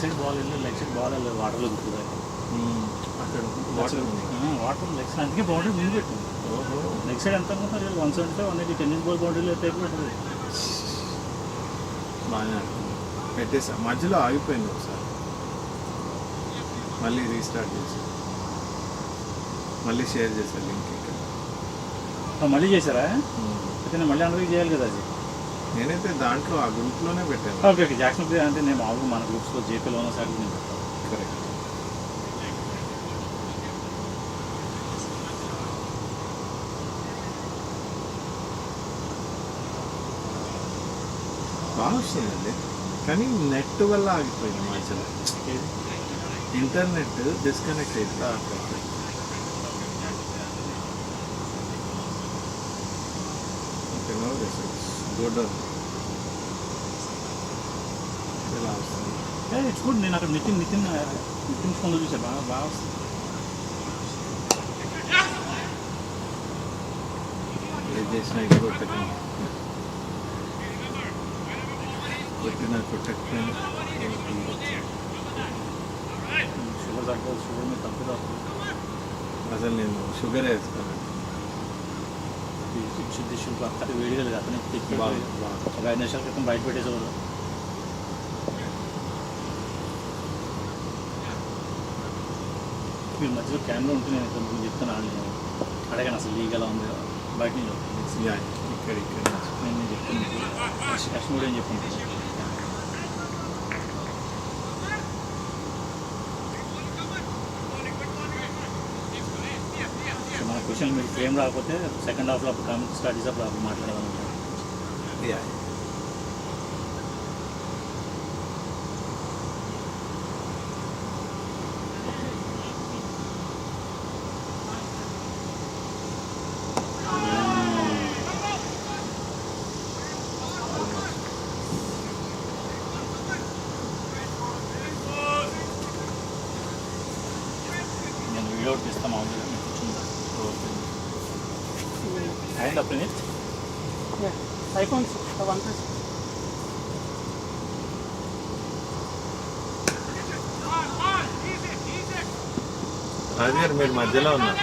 Side ball వెళ్ళి leg side ball వెళ్ళి వాటర్లో గుర్తుంది అక్కడ వాటర్ లెగ్ సైడ్ అందుకే బౌండరీ ముందు పెట్టింది. లెగ్ సైడ్ ఎంత అనుకుంటున్నారు 175 180 టెన్నిస్ బాల్ బౌండరీలో టైప్ ఉంటుంది. బాగానే పెట్టేసా, మధ్యలో ఆగిపోయింది ఒకసారి, మళ్ళీ రీస్టార్ట్ చేసి మళ్ళీ షేర్ చేశాను లింక్. ఇక్కడ మళ్ళీ చేశారా? అయితే నేను మళ్ళీ అందరికీ చేయాలి కదా అది. నేనైతే దాంట్లో ఆ గ్రూప్లోనే పెట్టాను. ఓకే ఓకే జాక్సన్ ప్లే అంటే నేను మామూలుగా మన గ్రూప్స్లో JPL ఉన్న సైడ్ నేను పెడతాను. కరెక్ట్. బాగా వస్తుందండి, కానీ నెట్ వల్ల ఆగిపోయింది మధ్యలో. ఇంటర్నెట్ డిస్కనెక్ట్ అవుతుంది. Okay, no results, good. ఇలా వస్తుంది. It's good. నేను అక్కడ నితిన్ ఫోన్లో చూసా, బాగా వస్తుంది. ఏది చేసినా ఇక్కడ కొట్టకండి, కొట్టినా కొట్టకపోయినా షుగర్ తగ్గదు, షుగర్ మీద తగ్గుతుంది. అసలు నేను షుగర్ వేస్తాను. శుద్ధి షుగర్ అక్కడ వేడిగా లేదు, అతనే తెచ్చి ఒక 5 నిమిషాల క్రితం బయట పెట్టేసేవారు. మీరు మధ్యలో కెమెరా ఉంటే నేను కొంచెం చెప్తాను, అడగాను అసలు లీగ్ ఎలా ఉంది బయట నుంచి. ఇక్కడ నేను చెప్తాను, కస్టమర్ ఏం చెప్పండి. మన క్వశ్చన్ మీకు ఫ్రేమ్ రాకపోతే సెకండ్ హాఫ్లో అప్పుడు కామెంట్ స్టార్ట్ చేసేప్పుడు అప్పుడు మాట్లాడదాం. నేను వీడియో తీస్తాను మామూలుగా hand up in it. iPhones, the OnePlus. రాజు గారు మీరు మధ్యలో ఉన్నారు.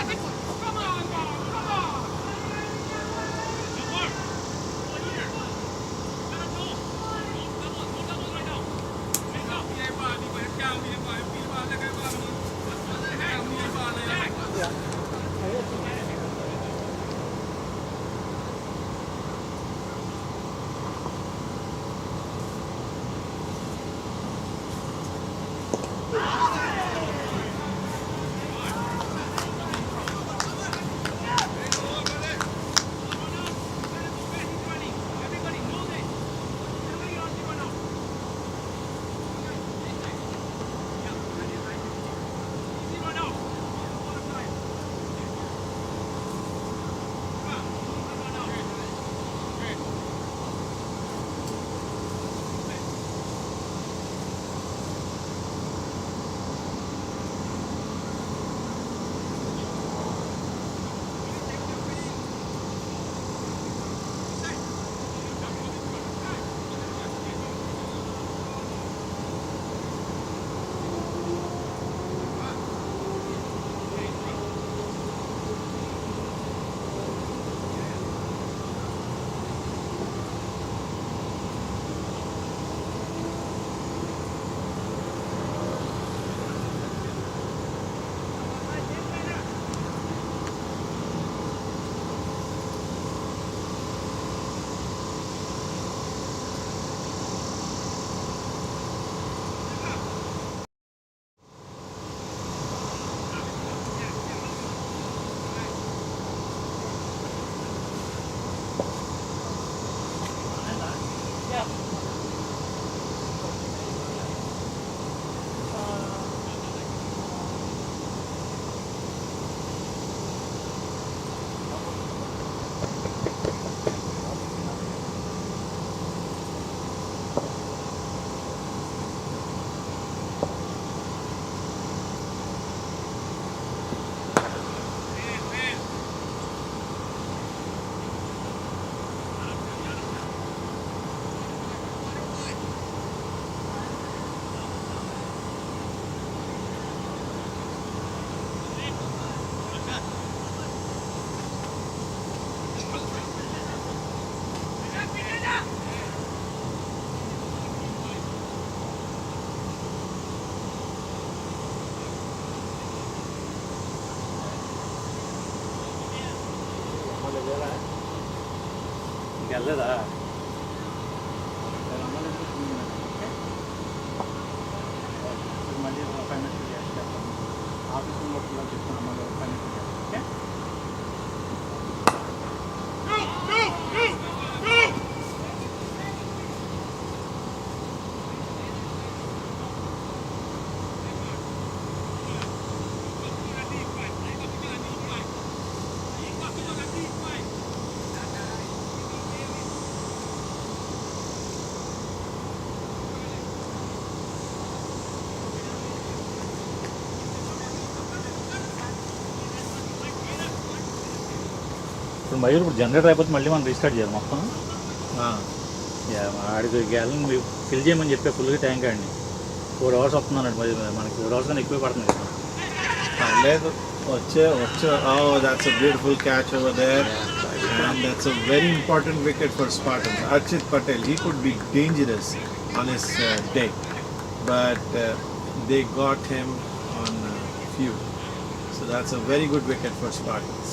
వెళ్ళలేదా మళ్ళీ ఫైనాన్షియల్ చేస్తాను ఆఫీస్ కూడా చెప్తున్నాను మళ్ళీ ఫైనాన్షియల్ ఓకే ఇప్పుడు మయూర్ ఇప్పుడు జనరేటర్ అయిపోతే మళ్ళీ మనం రీస్టార్ట్ చేయాలి మొత్తం ఆడికి గ్యాలన్ ఫిల్ చేయమని చెప్పే ఫుల్గా ట్యాంక్ అండి 4 hours వస్తున్నానండి మరి మనకి 4 hours కన్నా ఎక్కువ పడుతుంది కదా లేదు వచ్చే that's a beautiful catch over there and that's a very important wicket for Spartans. Archit Patel, he could be dangerous on his day, but they got him on few, so that's a very good wicket for Spartans.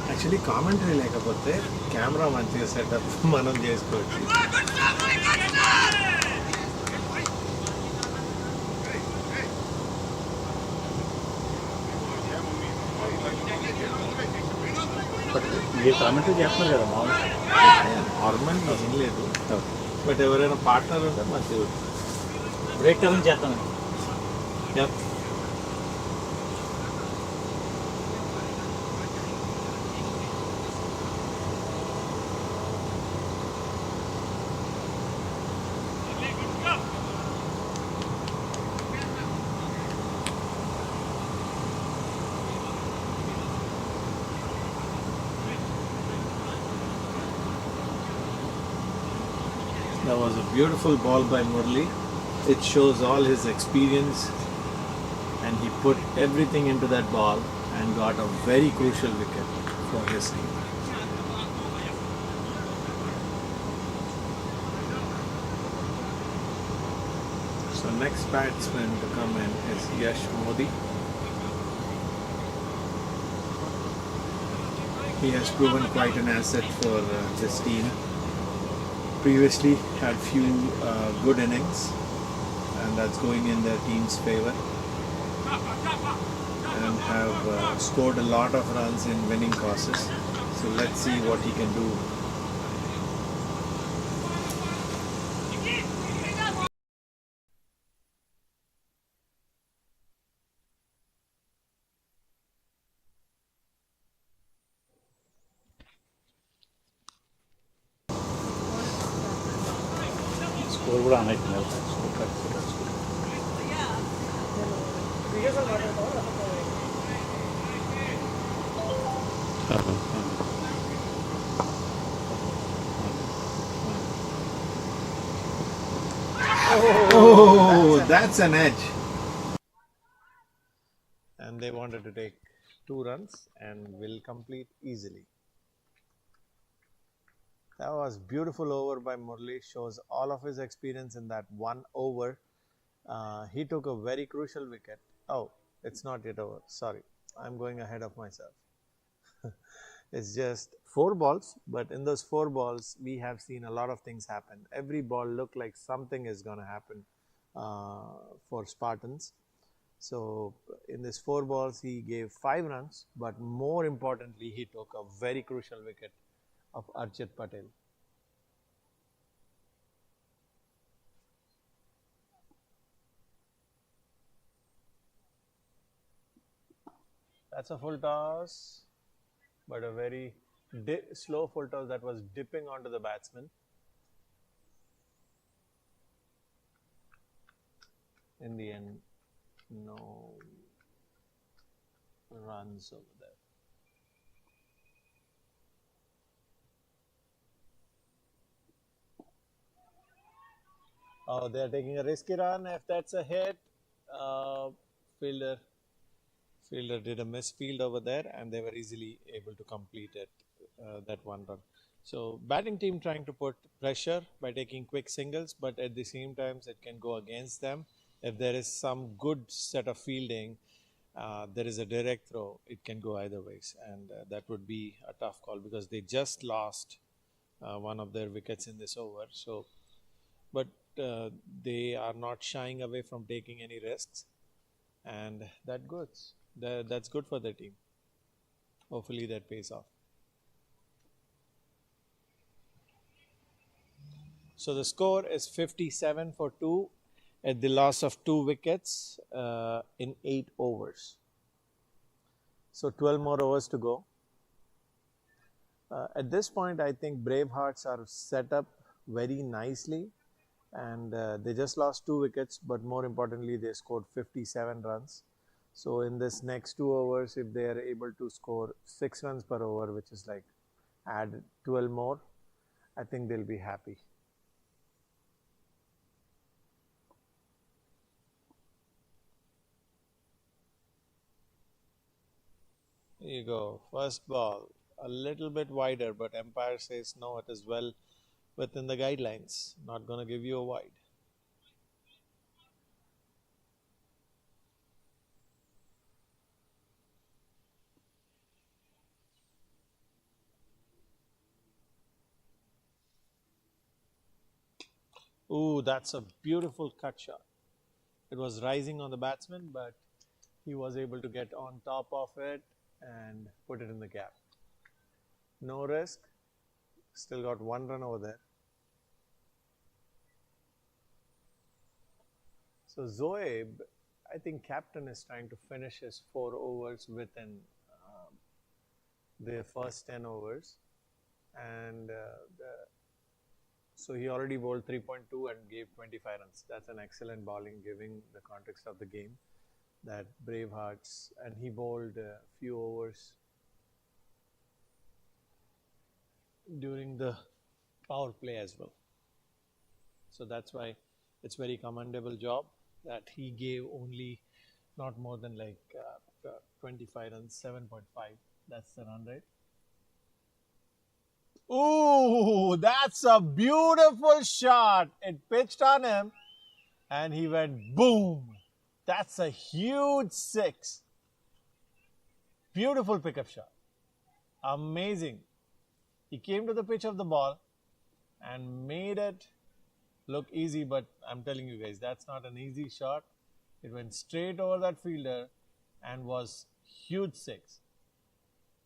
Actually commentary లేకపోతే camera మంచిగా setup మనం చేసుకోవచ్చు. మీరు commentary చేస్తున్నారు కదా మామూలు normal ఏం లేదు, బట్ ఎవరైనా పార్ట్నర్ ఉంటే మంచిగా బ్రేక్ టర్న్ చేస్తాను That was a beautiful ball by Murli. It shows all his experience and he put everything into that ball and got a very crucial wicket for his team. So next batsman to come in is Yash Modi. He has proven quite an asset for this team. Previously had few good innings and that's going in their team's favor and have scored a lot of runs in winning tosses. So let's see what he can do. Score కూడా on అవుతుంది Oh, that's an edge. And they wanted to take 2 runs and will complete easily. That was beautiful over by Murli. Shows all of his experience in that 1 over. He took a very crucial wicket. Oh, it's not yet over. Sorry, I'm going ahead of myself. It's just 4 balls, but in those 4 balls, we have seen a lot of things happen. Every ball looked like something is going to happen for Spartans. So in this 4 balls, he gave 5 runs, but more importantly, he took a very crucial wicket of Archit Patel. That's a full toss, but a very slow full toss that was dipping onto the batsman. In the end, no runs over there. Oh, they are taking a risky run. If that's a hit, fielder did a misfield over there, and they were easily able to complete it, that 1 run. So batting team trying to put pressure by taking quick singles, but at the same time it can go against them If there is some good set of fielding, there is a direct throw, it can go either ways, and that would be a tough call because they just lost one of their wickets in this over. So, but they are not shying away from taking any risks, and that's good for their team. Hopefully that pays off. So the score is 57 for 2 at the loss of 2 wickets in 8 overs. So 12 more overs to go. At this point, I think Bravehearts are set up very nicely, and they just lost 2 wickets, but more importantly, they scored 57 runs. So in this next 2 overs, if they are able to score 6 runs per over, which is like add 12 more, I think they'll be happy. Here you go. First ball, a little bit wider, but umpire says no, it is well within the guidelines. Not going to give you a wide. Ooh, that's a beautiful cut shot. It was rising on the batsman, but he was able to get on top of it and put it in the gap. No risk. Still got 1 run over there. So Zoeb, I think captain is trying to finish his 4 overs within the first 10 overs. And so he already bowled 3.2 and gave 25 runs. That's an excellent bowling, giving the context of the game. That Bravehearts, and he bowled a few overs during the power play as well. So that's why it's very commendable job that he gave only not more than like 25 runs, 7.5. That's the run rate. Ooh, that's a beautiful shot. It pitched on him and he went boom. That's a huge 6. Beautiful pickup shot. Amazing. He came to the pitch of the ball and made it look easy, but I'm telling you guys, that's not an easy shot. It went straight over that fielder and was huge 6.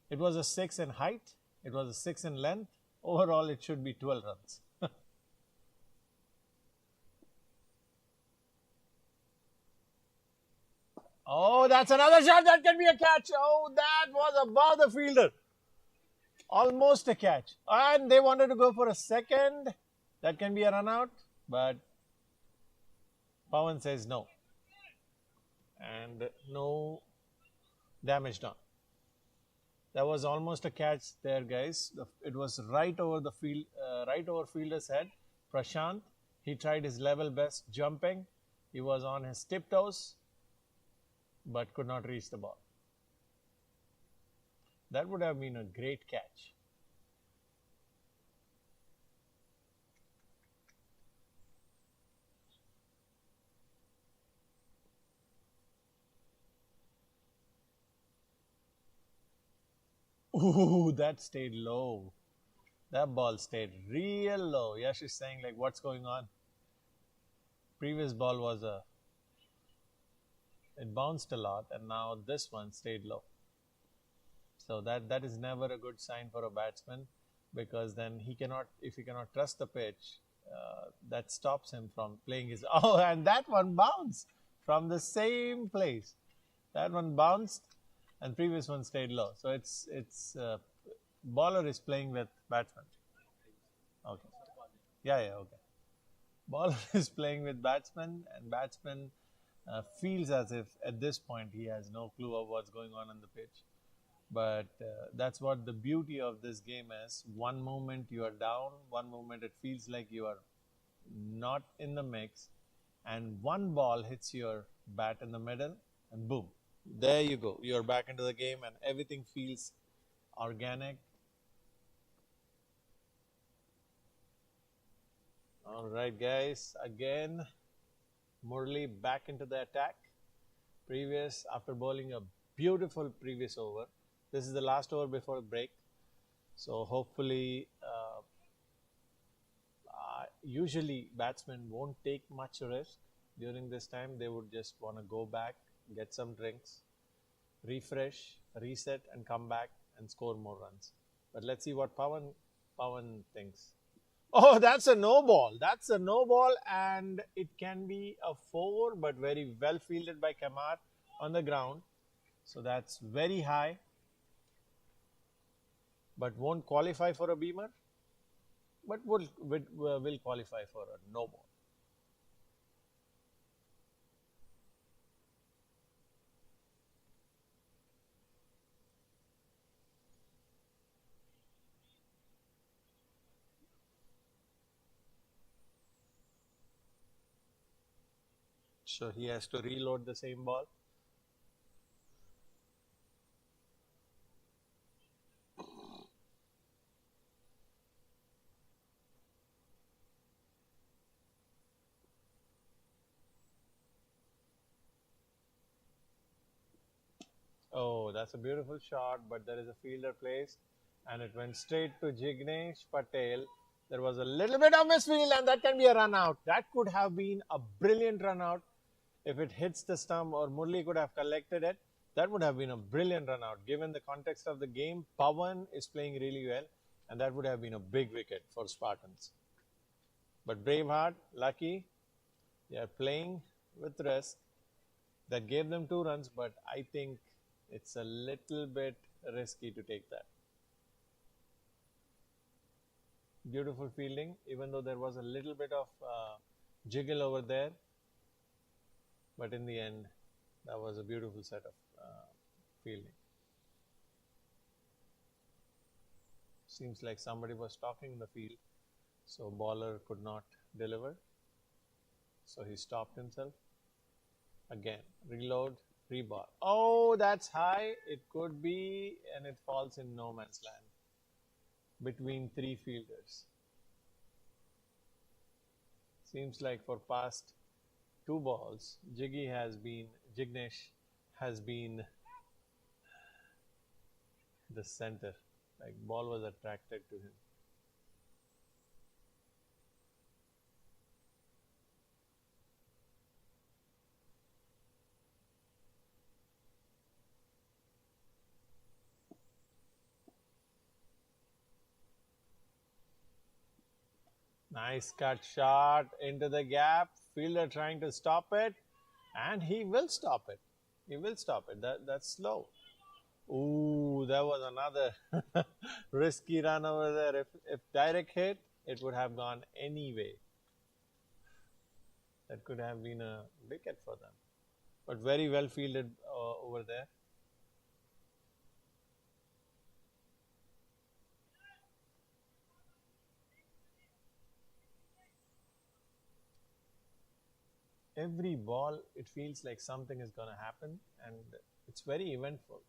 It was a 6 in height. It was a 6 in length. Overall, it should be 12 runs. Oh, that's another shot. That can be a catch. Oh, that was above the fielder. Almost a catch. And they wanted to go for a second. That can be a run out. But Pawan says no. And no damage done. That was almost a catch there, guys. It was right over the field, right over fielder's head. Prashant, he tried his level best jumping. He was on his tiptoes, but could not reach the ball. That would have been a great catch. Ooh, that stayed low. That ball stayed real low. Yash is saying like, what's going on? Previous ball was it bounced a lot, and now this one stayed low. So that is never a good sign for a batsman, because then if he cannot trust the pitch, that stops him from playing his. Oh, and that one bounced from the same place. That one bounced, and previous one stayed low. So it's bowler is playing with batsman. Okay. Yeah, okay. Bowler is playing with batsman, and batsman feels as if at this point he has no clue of what's going on the pitch. But that's what the beauty of this game is. One moment you are down, one moment it feels like you are not in the mix, and one ball hits your bat in the middle, and boom, there you go. You're back into the game, and everything feels organic. All right, guys. Again, Murli back into the attack. After bowling a beautiful previous over. This is the last over before break. So hopefully, usually batsmen won't take much risk during this time. They would just want to go back, get some drinks, refresh, reset, and come back and score more runs. But let's see what Pawan thinks. Oh, that's a no ball. That's a no ball, and it can be a 4, but very well fielded by Kamar on the ground. So that's very high, but won't qualify for a beamer, but will qualify for a no ball. So he has to reload the same ball. Oh, that's a beautiful shot, but there is a fielder placed, and it went straight to Jignesh Patel. There was a little bit of misfield, and that can be a run out. That could have been a brilliant run out if it hits the stump, or Murli could have collected it. That would have been a brilliant run out. Given the context of the game, Pawan is playing really well, and that would have been a big wicket for Spartans. But Braveheart, lucky, they are playing with risk. That gave them 2 runs, but I think it's a little bit risky to take that. Beautiful fielding, even though there was a little bit of jiggle over there. But in the end, that was a beautiful set of fielding. Seems like somebody was stalking in the field, so bowler could not deliver. So he stopped himself. Again, reload, reball. Oh, that's high. It could be, and it falls in no man's land between 3 fielders. Seems like for past 2 balls, Jignesh has been the center. Like ball was attracted to him. Nice cut shot into the gap. Fielder trying to stop it, and he will stop it. He will stop it. That's slow. Ooh, that was another risky run over there. If direct hit, it would have gone anyway. That could have been a wicket for them. But very well fielded over there. Every ball, it feels like something is going to happen, and it's very eventful.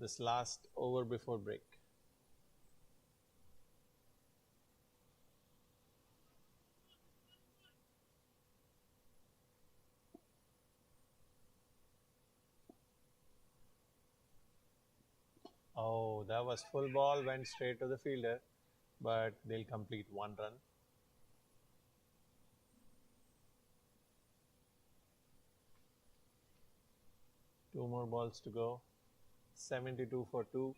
This last over before break. Oh, that was full ball, went straight to the fielder, but they'll complete 1 run. Two more balls to go. 72 for 2.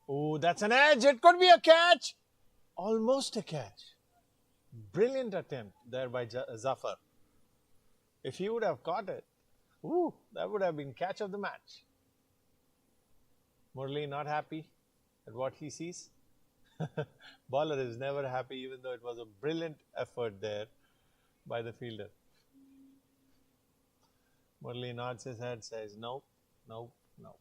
Oh, that's an edge. It could be a catch. Almost a catch. Brilliant attempt there by Zafar. If he would have caught it, that would have been catch of the match. Murli not happy at what he sees. Bowler is never happy, even though it was a brilliant effort there by the fielder. Murli nods his head, says nope, nope, nope.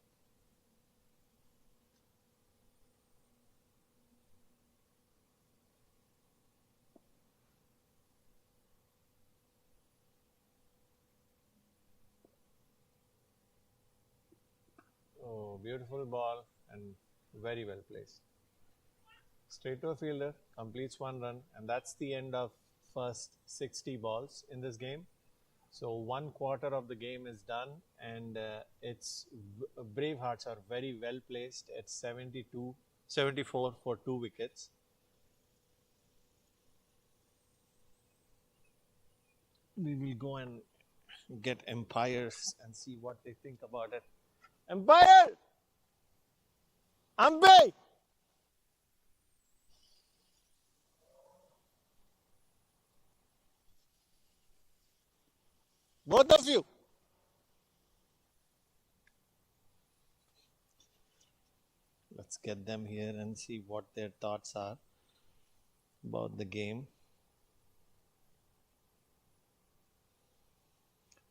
beautiful ball and very well placed. Straight to a fielder, completes 1 run, and that's the end of first 60 balls in this game. So 1/4 of the game is done, and it's Bravehearts are very well placed at 74 for 2 wickets. We will go and get umpires and see what they think about it. Umpire! Umpire! Both of you. Let's get them here and see what their thoughts are about the game.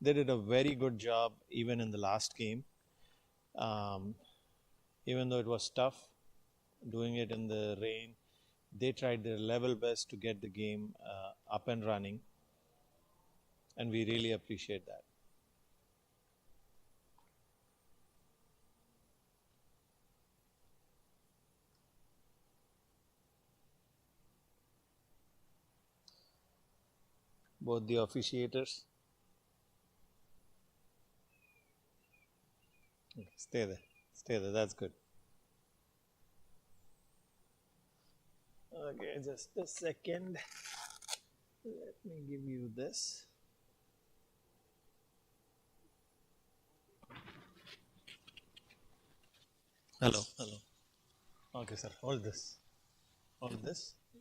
They did a very good job even in the last game. Even though it was tough doing it in the rain, they tried their level best to get the game up and running, and we really appreciate that. Both the officiators. Okay, stay there, that's good. Okay, just a second. Let me give you this. Hello. Okay, sir, hold this.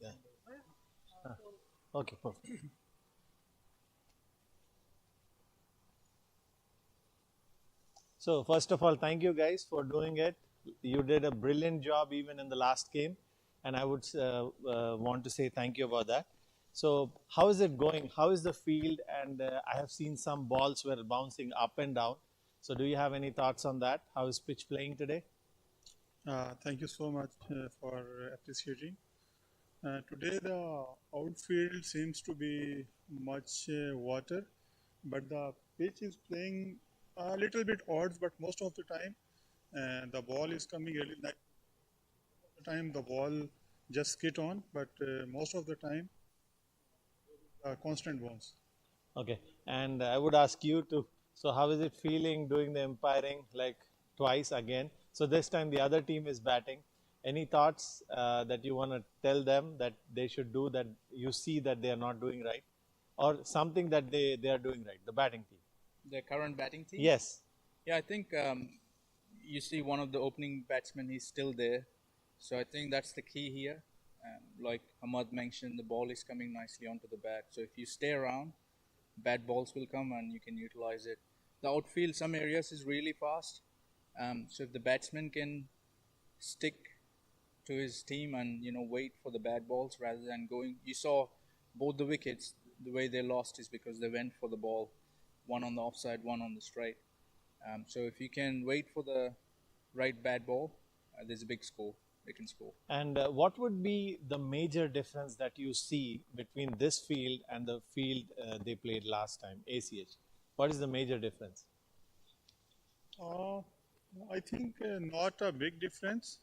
Yeah. Okay, perfect. So first of all, thank you guys for doing it. You did a brilliant job even in the last game, and I would want to say thank you about that. So how is it going? How is the field? And I have seen some balls were bouncing up and down. So do you have any thoughts on that? How is pitch playing today? Thank you so much for appreciating. Today the outfield seems to be much water, but the pitch is playing a little bit odds, but most of the time the ball is coming really nice. The time the ball just skid on, but most of the time constant bounce. Okay, and I would ask you to, so how is it feeling doing the umpiring like twice again? So this time the other team is batting. Any thoughts that you want to tell them that they should do that you see that they are not doing right? Or something that they are doing right, the batting team? The current batting team? Yes. Yeah, I think you see one of the opening batsmen, he's still there. So I think that's the key here. Like Ahmad mentioned, the ball is coming nicely onto the bat. So if you stay around, bad balls will come and you can utilize it. The outfield, some areas is really fast. So if the batsman can stick to his team and wait for the bad balls rather than going, you saw both the wickets, the way they lost is because they went for the ball, one on the offside, one on the straight. So if you can wait for the right bad ball, there's a big score. They can score. And what would be the major difference that you see between this field and the field they played last time, ACH? What is the major difference? I think not a big difference.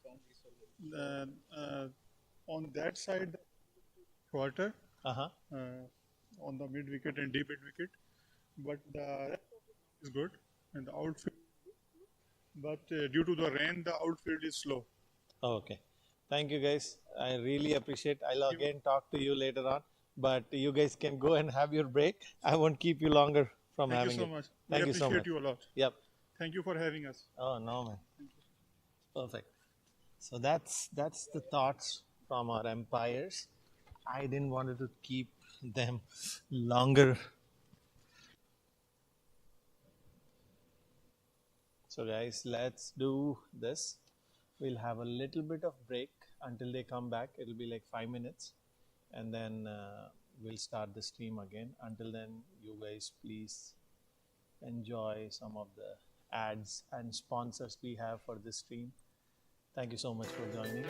On that side, shorter on the mid wicket and deep mid wicket, but the rest is good and the outfield. But due to the rain, the outfield is slow. Okay. Thank you guys. I really appreciate. I'll again talk to you later on. But you guys can go and have your break. I won't keep you longer from Thank having you so it. much. Thank we you so appreciate much. you a lot. Yep. Thank you for having us. Oh no, man. Perfect. So that's the thoughts from our umpires. I didn't want to keep them longer. So guys, let's do this. We'll have a little bit of break until they come back. It'll be like 5 minutes, and then we'll start the stream again. Until then, you guys please enjoy some of the ads and sponsors we have for this stream. Thank you so much for joining.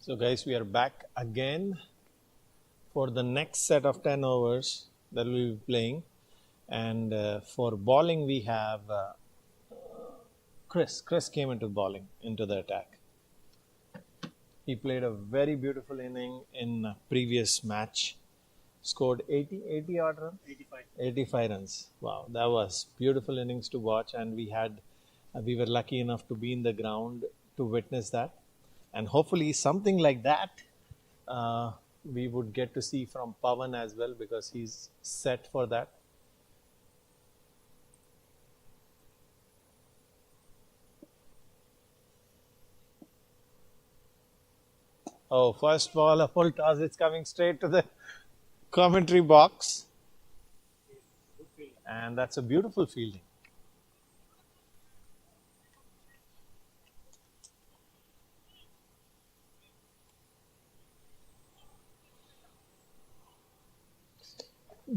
So guys, we are back again for the next set of 10 overs that we'll be playing. And for bowling, we have Chris. Chris came into bowling, into the attack. He played a very beautiful inning in a previous match. Scored 80 odd runs? 85 runs. Wow, that was beautiful innings to watch, and we were lucky enough to be in the ground to witness that. And hopefully something like that we would get to see from Pawan as well, because he's set for that. Oh, first ball, a full toss. It's coming straight to the commentary box. And that's a beautiful fielding.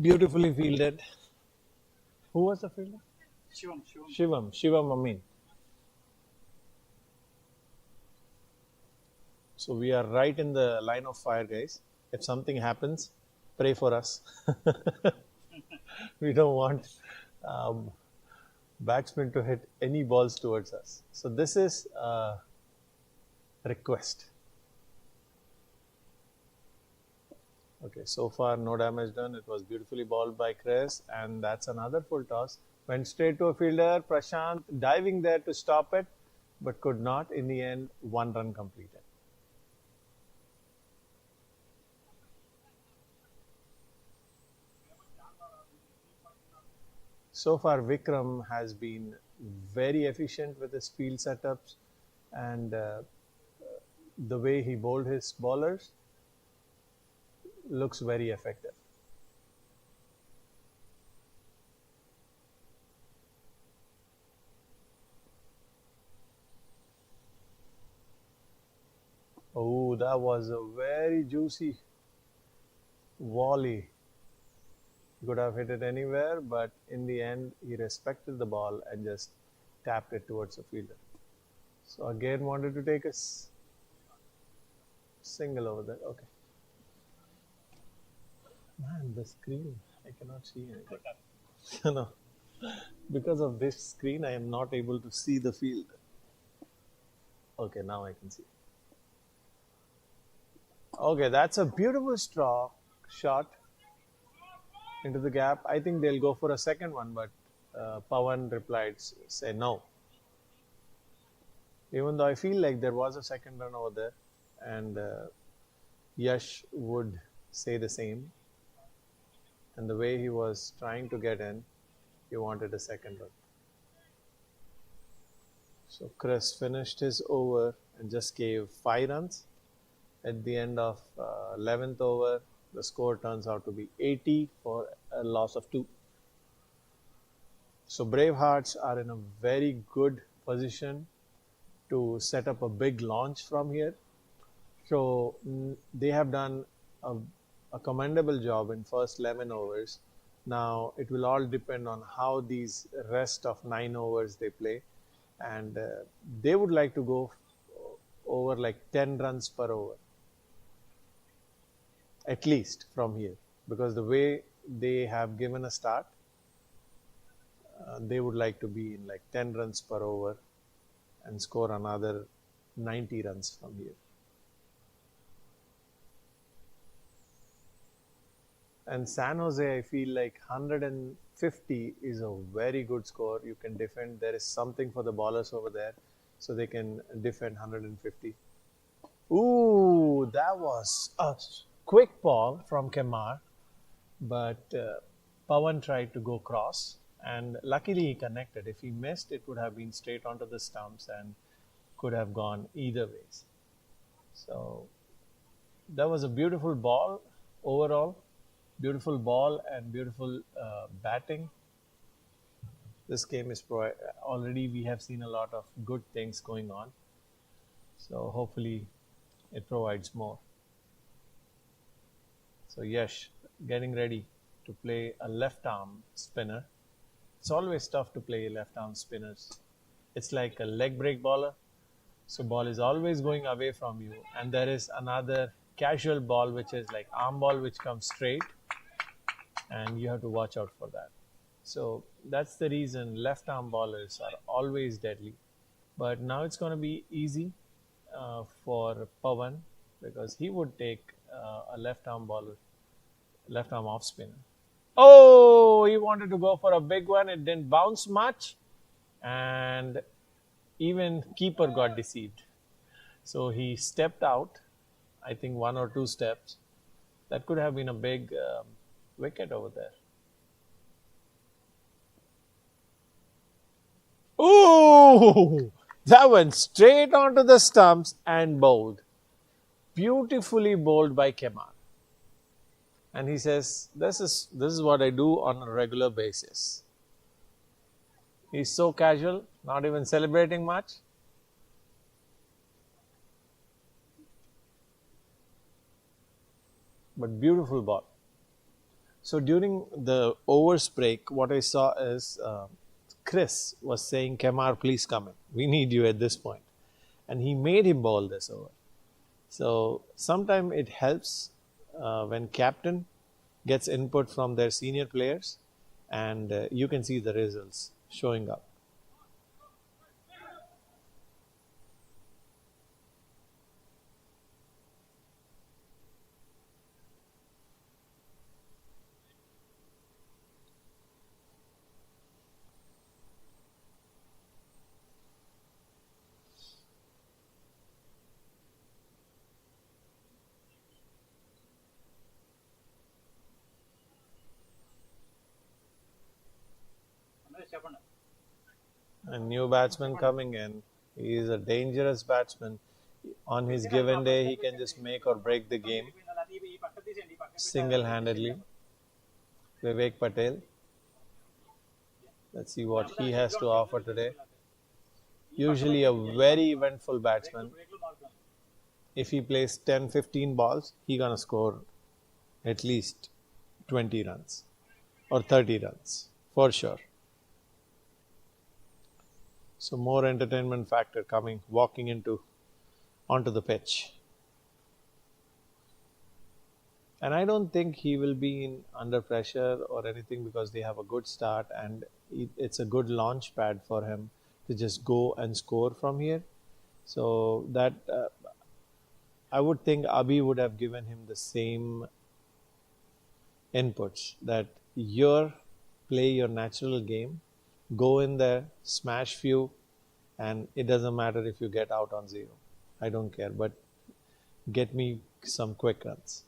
Beautifully fielded. Who was the fielder? Shivam Amin. So we are right in the line of fire, guys. If something happens, pray for us. We don't want batsmen to hit any balls towards us. So this is a request. Okay, so far no damage done. It was beautifully bowled by Chris, and that's another full toss. Went straight to a fielder, Prashant, diving there to stop it, but could not. In the end, 1 run completed. So far, Vikram has been very efficient with his field setups, and the way he bowled his bowlers looks very effective. Oh, that was a very juicy volley. He could have hit it anywhere, but in the end, he respected the ball and just tapped it towards the fielder. So again, wanted to take a single over there. Okay. Man, the screen, I cannot see anything. No, because of this screen, I am not able to see the field. Okay, now I can see. Okay, that's a beautiful shot into the gap. I think they'll go for a second one, but Pawan replied, say no. Even though I feel like there was a second run over there, and Yash would say the same. And the way he was trying to get in, he wanted a second run. So Chris finished his over and just gave 5 runs. At the end of 11th over, the score turns out to be 80 for a loss of 2. So Bravehearts are in a very good position to set up a big launch from here. So they have done a commendable job in first 11 overs. Now it will all depend on how these rest of 9 overs they play, and they would like to go over like 10 runs per over at least from here, because the way they have given a start, they would like to be in like 10 runs per over and score another 90 runs from here. And San Jose, I feel like 150 is a very good score. You can defend. There is something for the bowlers over there, so they can defend 150. Ooh, that was a quick ball from Kemar, but Pawan tried to go cross, and luckily he connected. If he missed, it would have been straight onto the stumps and could have gone either ways. So that was a beautiful ball overall. Beautiful ball and beautiful batting. This game is already we have seen a lot of good things going on. So hopefully it provides more. So Yash getting ready to play a left arm spinner. It's always tough to play left arm spinners. It's like a leg break bowler. So ball is always going away from you, and there is another casual ball which is like arm ball which comes straight, and you have to watch out for that. So that's the reason left arm bowlers are always deadly. But now it's going to be easy for Pawan, because he would take a left arm bowler, left arm off spinner. Oh, he wanted to go for a big one. It didn't bounce much, and even keeper got deceived. So he stepped out, I think 1 or 2 steps. That could have been a big wicket over there. Ooh, that went straight onto the stumps and bowled. Beautifully bowled by Kemar. And he says, this is what I do on a regular basis. He's so casual, not even celebrating much. But beautiful ball. So during the overs break, what I saw is Chris was saying, Kemar, please come in. We need you at this point. And he made him bowl this over. So sometimes it helps when captain gets input from their senior players, and you can see the results showing up. A new batsman coming in. He is a dangerous batsman. On his given day, he can just make or break the game single-handedly. Vivek Patel. Let's see what he has to offer today. Usually a very eventful batsman. If he plays 10-15 balls, he's going to score at least 20 runs or 30 runs for sure. So more entertainment factor walking onto the pitch. And I don't think he will be under pressure or anything, because they have a good start and it's a good launch pad for him to just go and score from here. So that I would think Abhi would have given him the same inputs, that play your natural game, go in there, smash few, and it doesn't matter if you get out on 0. I don't care, but get me some quick runs.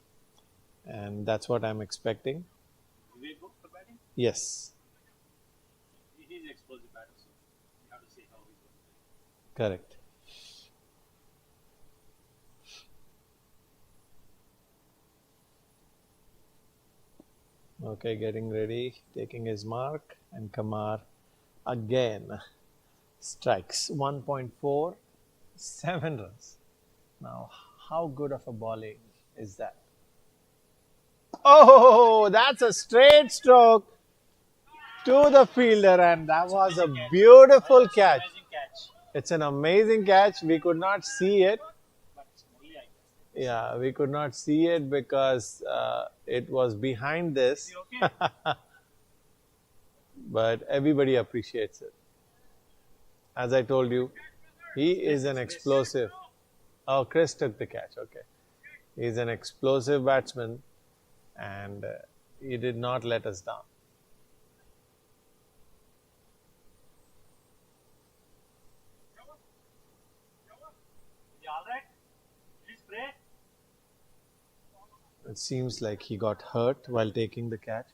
And that's what I'm expecting. Yes. He's explosive batter, so you have to see how he's going to play. Correct. Okay, getting ready, taking his mark, and Kamar again strikes 1.4, 7 runs. Now, how good of a bowling is that? Oh, that's a straight stroke to the fielder, and that was a beautiful catch. It's an amazing catch. We could not see it. Yeah, we could not see it because it was behind this. But everybody appreciates it. As I told you, he is an explosive. Oh, Chris took the catch. Okay. He's an explosive batsman, and he did not let us down. It seems like he got hurt while taking the catch.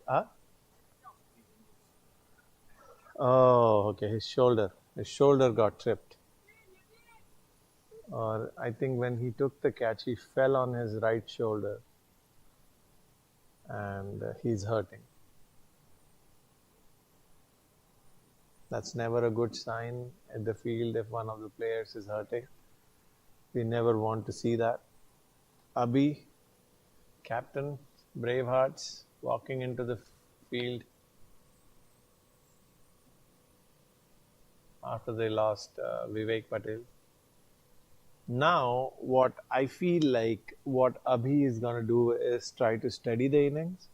Oh, okay, his shoulder got tripped. Or I think when he took the catch, he fell on his right shoulder, and he's hurting. That's never a good sign at the field if one of the players is hurting. We never want to see that. Abhi, captain, Bravehearts, walking into the field after they lost Vivek Patel. Now, what I feel like what Abhi is going to do is try to steady the innings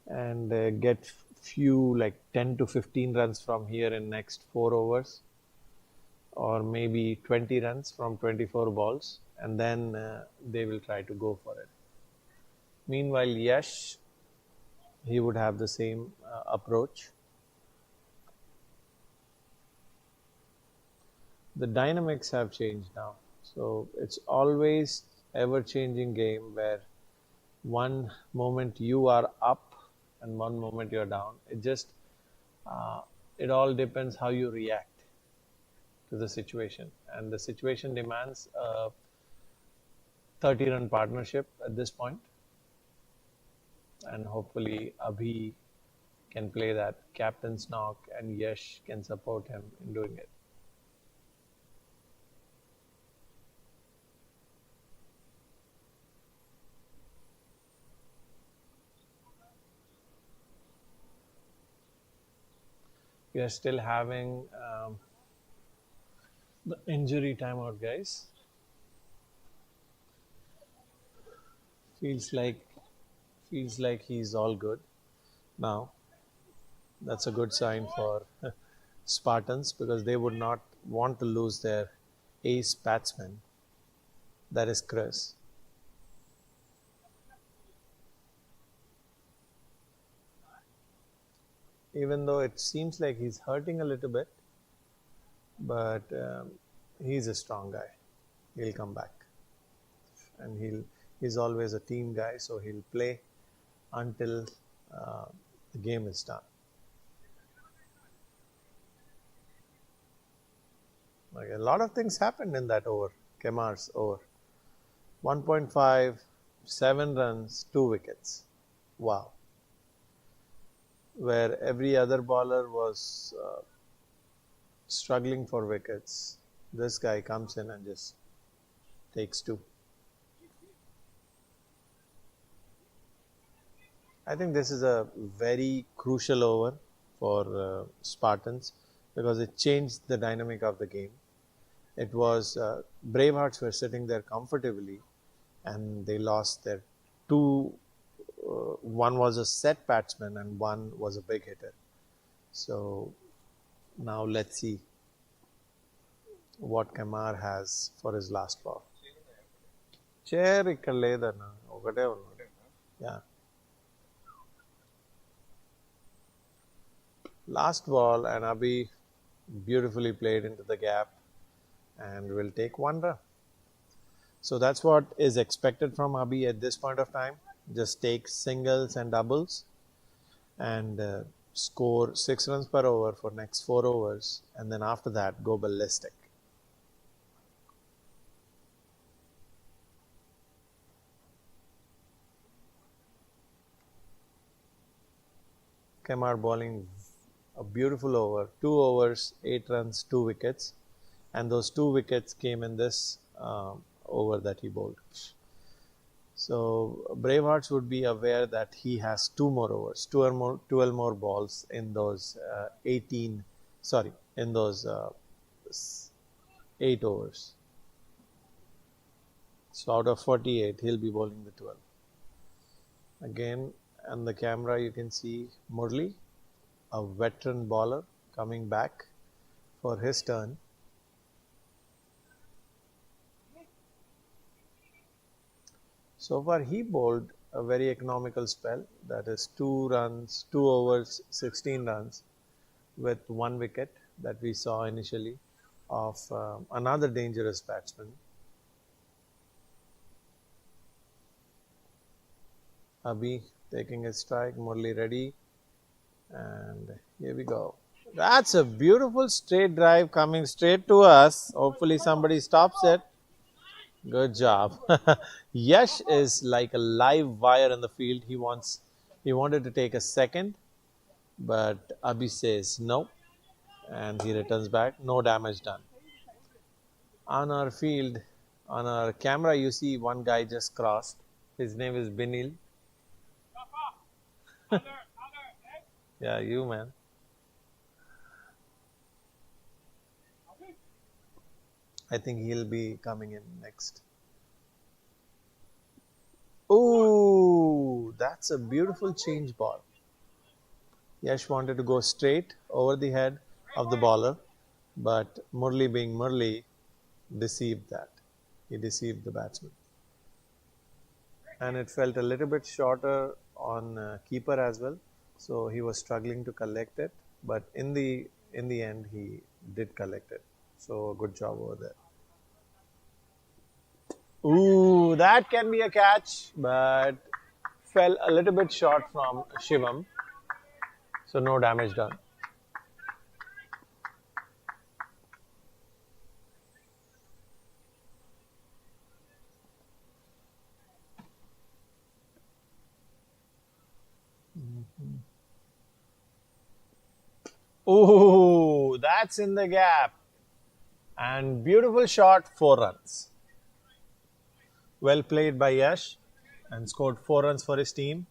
and get few like 10 to 15 runs from here in next 4 overs, or maybe 20 runs from 24 balls, and then they will try to go for it. Meanwhile, Yash, he would have the same approach. The dynamics have changed now, so it's always ever changing game where one moment you are up and one moment you're down. It just uh, it all depends how you react to the situation, and the situation demands a 30-run partnership at this point, and hopefully Abhi can play that captain's knock and Yash can support him in doing it. We are still having the injury timeout, guys. Feels like he's all good now. That's a good sign for Spartans, because they would not want to lose their ace batsman. That is Chris. Even though it seems like he's hurting a little bit, but he's a strong guy. He'll come back, and he's always a team guy, so he'll play until the game is done. Like, a lot of things happened in that over, Kemar's over. 1.5, 7 runs, 2 wickets. Wow. Where every other bowler was struggling for wickets, this guy comes in and just takes 2. I think this is a very crucial over for Spartans, because it changed the dynamic of the game. It was Bravehearts were sitting there comfortably, and they lost their 2. One was a set batsman and one was a big hitter. So now let's see what Kamar has for his last ball. Chair ikkada ledana okate unnadu. Yeah. Last ball, and Abhi beautifully played into the gap and will take 1 run. So that's what is expected from Abhi at this point of time. Just take singles and doubles and score 6 runs per over for next 4 overs, and then after that go ballistic. Kemar bowling a beautiful over, 2 overs, 8 runs, 2 wickets, and those 2 wickets came in this over that he bowled. So Bravehearts would be aware that he has 2 more overs, 12 more balls in those 8 overs. So out of 48, he'll be bowling the 12. Again, on the camera you can see Murli, a veteran bowler, coming back for his turn. So far he bowled a very economical spell, that is 2 runs, 2 overs, 16 runs with 1 wicket that we saw initially of another dangerous batsman. Abhi taking his strike, Murli ready, and here we go. That's a beautiful straight drive coming straight to us. Hopefully somebody stops it. Good job. Yash is like a live wire in the field. He wanted to take a second, but Abhi says no, and he returns back. No damage done. On our field, on our camera, you see one guy just crossed. His name is Binil. Yeah, you man. I think he'll be coming in next. Ooh, that's a beautiful change ball. Yash wanted to go straight over the head of the bowler, but Murli, being Murli, deceived that. He deceived the batsman. And it felt a little bit shorter on keeper as well, so he was struggling to collect it, but in the end he did collect it. So good job over there. Ooh, that can be a catch, but fell a little bit short from Shivam, so no damage done. Ooh, that's in the gap. And beautiful shot, 4 runs. Well played by Yash and scored 4 runs for his team.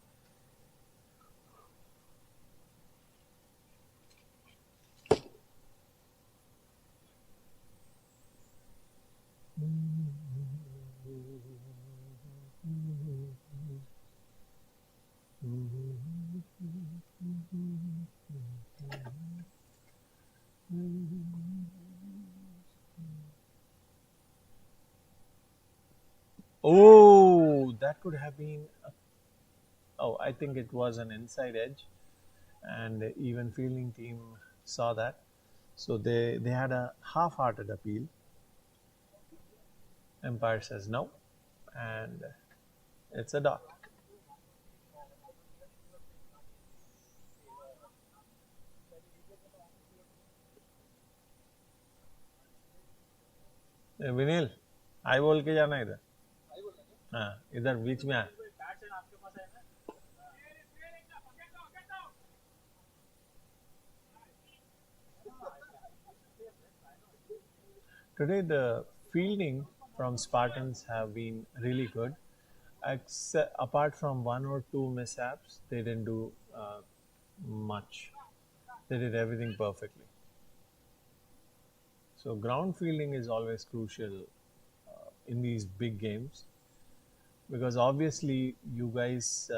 Oh, that could have been. Oh, I think it was an inside edge, and even fielding team saw that, so they had a half-hearted appeal. Umpire says no, and it's a dot. विनील आई बोल के जाना इधर हाँ इधर बीच में आ Today the fielding from Spartans have been really good. Apart from 1 or 2 mishaps, they didn't do much. They did everything perfectly. So ground fielding is always crucial in these big games, because obviously you guys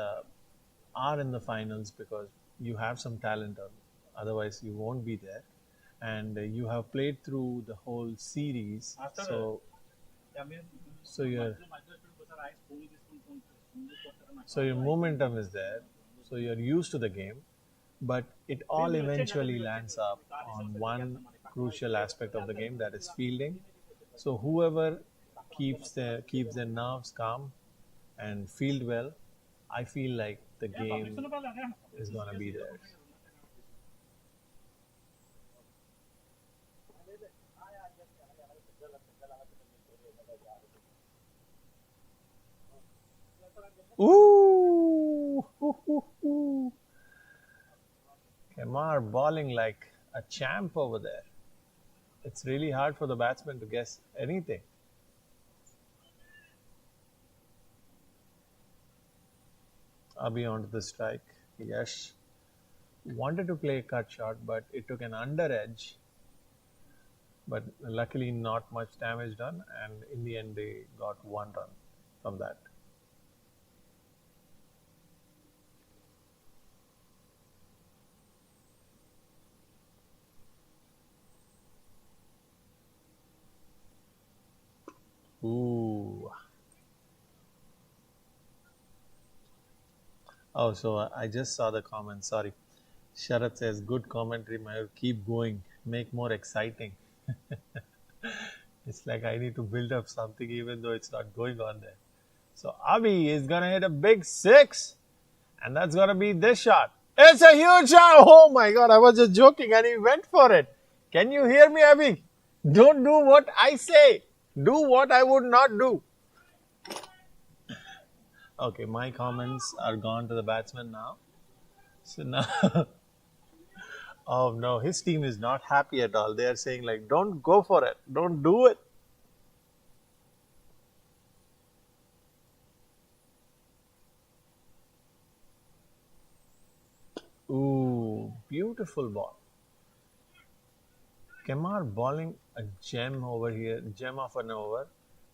are in the finals because you have some talent, otherwise you won't be there, and you have played through the whole series, so your momentum is there, so you're used to the game, but it all eventually lands up on one crucial aspect of the game, that is fielding. So whoever keeps their nerves calm and field well, I feel like the game is gonna be there. Ooh, Kemar bowling like a champ over there. It's really hard for the batsman to guess anything. Abhi onto the strike. Yash wanted to play a cut shot, but it took an under edge. But luckily, not much damage done, and in the end, they got 1 run from that. Ooh. Oh, so I just saw the comment. Sorry. Sharat says, good commentary, Mayur. Keep going. Make more exciting. It's like I need to build up something even though it's not going on there. So Abhi is going to hit a big 6. And that's going to be this shot. It's a huge shot. Oh my God. I was just joking and he went for it. Can you hear me, Abhi? Don't do what I say. Do what I would not do. Okay, my comments are gone to the batsman now. So now, oh no, his team is not happy at all. They are saying like, don't go for it. Don't do it. Ooh, beautiful ball. Kemar bowling a gem over here, gem of an over,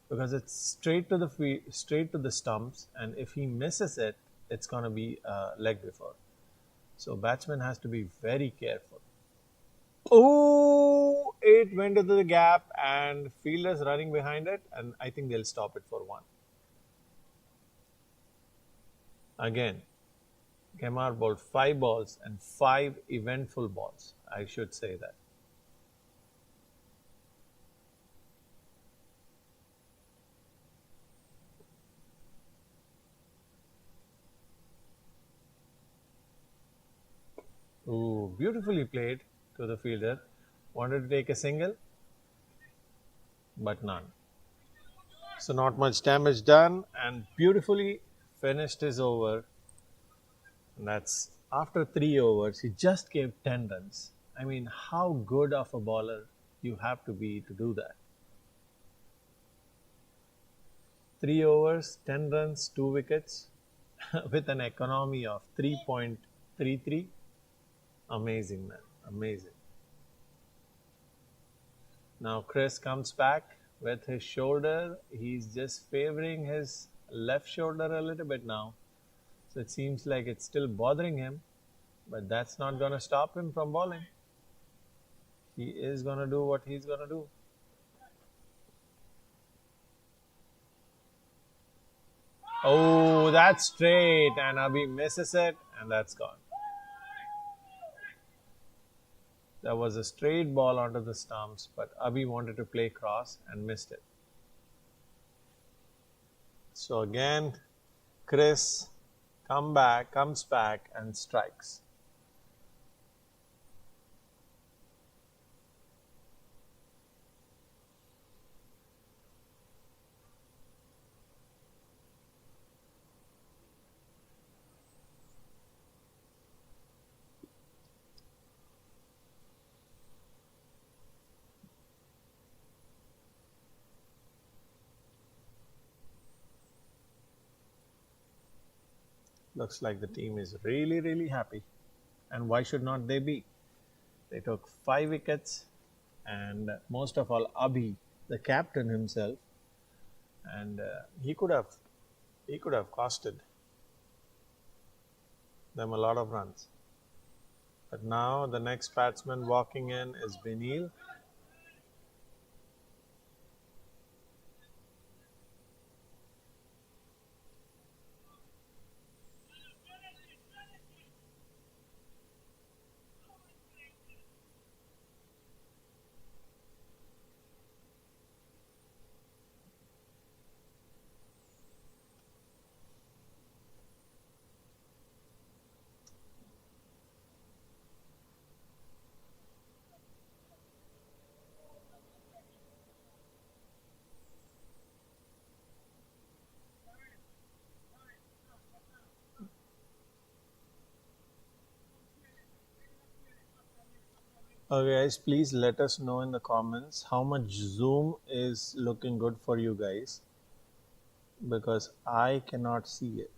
because it's straight to the straight to the stumps, and if he misses it, it's gonna be a leg before. So batsman has to be very careful. Oh, it went into the gap, and fielders running behind it, and I think they'll stop it for one. Again, Kemar bowled 5 balls and 5 eventful balls. I should say that. Ooh, beautifully played to the fielder. Wanted to take a single, but none. So not much damage done, and beautifully finished his over. And that's after 3 overs. He just gave 10 runs. I mean, how good of a bowler you have to be to do that. 3 overs, 10 runs, 2 wickets with an economy of 3.33. Amazing, man. Amazing. Now Chris comes back with his shoulder. He's just favoring his left shoulder a little bit now. So it seems like it's still bothering him, but that's not going to stop him from bowling. He is going to do what he's going to do. Oh, that's straight, and Abhi misses it, and that's gone. That was a straight ball onto the stumps, but Abhi wanted to play cross and missed it. So again, Chris comes back and strikes. Looks like the team is really, really happy. And why should not they be? They took 5 wickets, and most of all Abhi, the captain himself, and he could have costed them a lot of runs. But now the next batsman walking in is Benil. Okay, guys, please let us know in the comments how much zoom is looking good for you guys, because I cannot see it.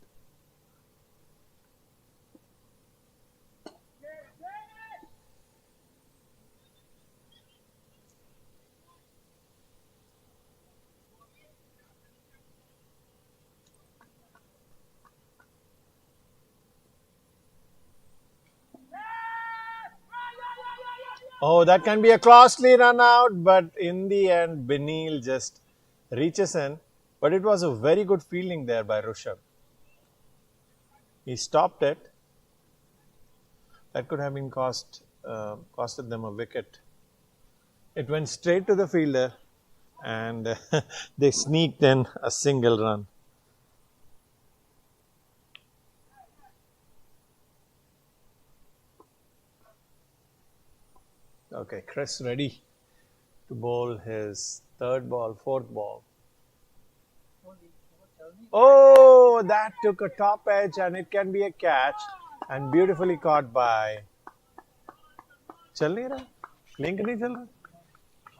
Oh, that can be a costly run out, but in the end, Benil just reaches in. But it was a very good fielding there by Rishabh. He stopped it. That could have been costed them a wicket. It went straight to the fielder, and they sneaked in a single run. Okay, Chris ready to bowl his third ball, fourth ball. Oh, that took a top edge, and it can be a catch, and beautifully caught by. चल नहीं रहा, link नहीं चल रहा.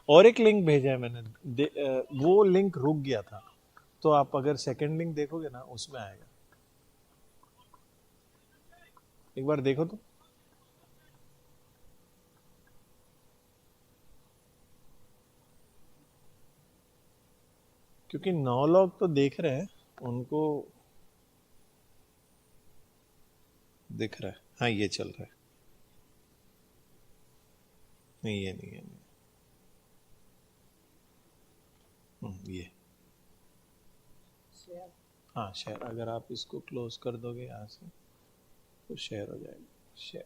और एक link भेजा है मैंने, वो लिंक रुक गया था, तो आप अगर सेकंड लिंक देखोगे ना उसमें आएगा. एक बार देखो तो. क्योंकि 9 लोग तो देख रहे हैं, उनको दिख रहा है. हाँ, ये चल रहा है. नहीं, ये नहीं है. ये हाँ, शेयर. अगर आप इसको क्लोज कर दोगे यहाँ से तो शेयर हो जाएगा. Share.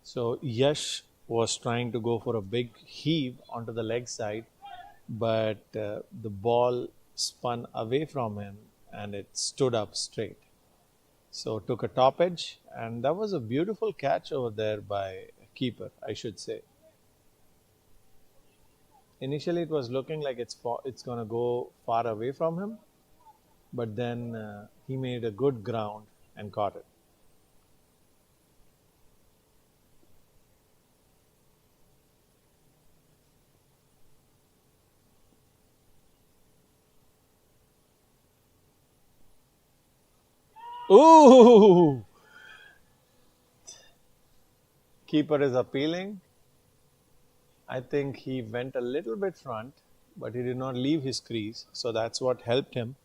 So Yash was trying to go for a big heave onto the leg side, but the ball spun away from him and it stood up straight. So took a top edge, and that was a beautiful catch over there by keeper, I should say. Initially, it was looking like it's going to go far away from him, but then he made a good ground and caught it. Ooh! Keeper is appealing. I think he went a little bit front, but he did not leave his crease. So that's what helped him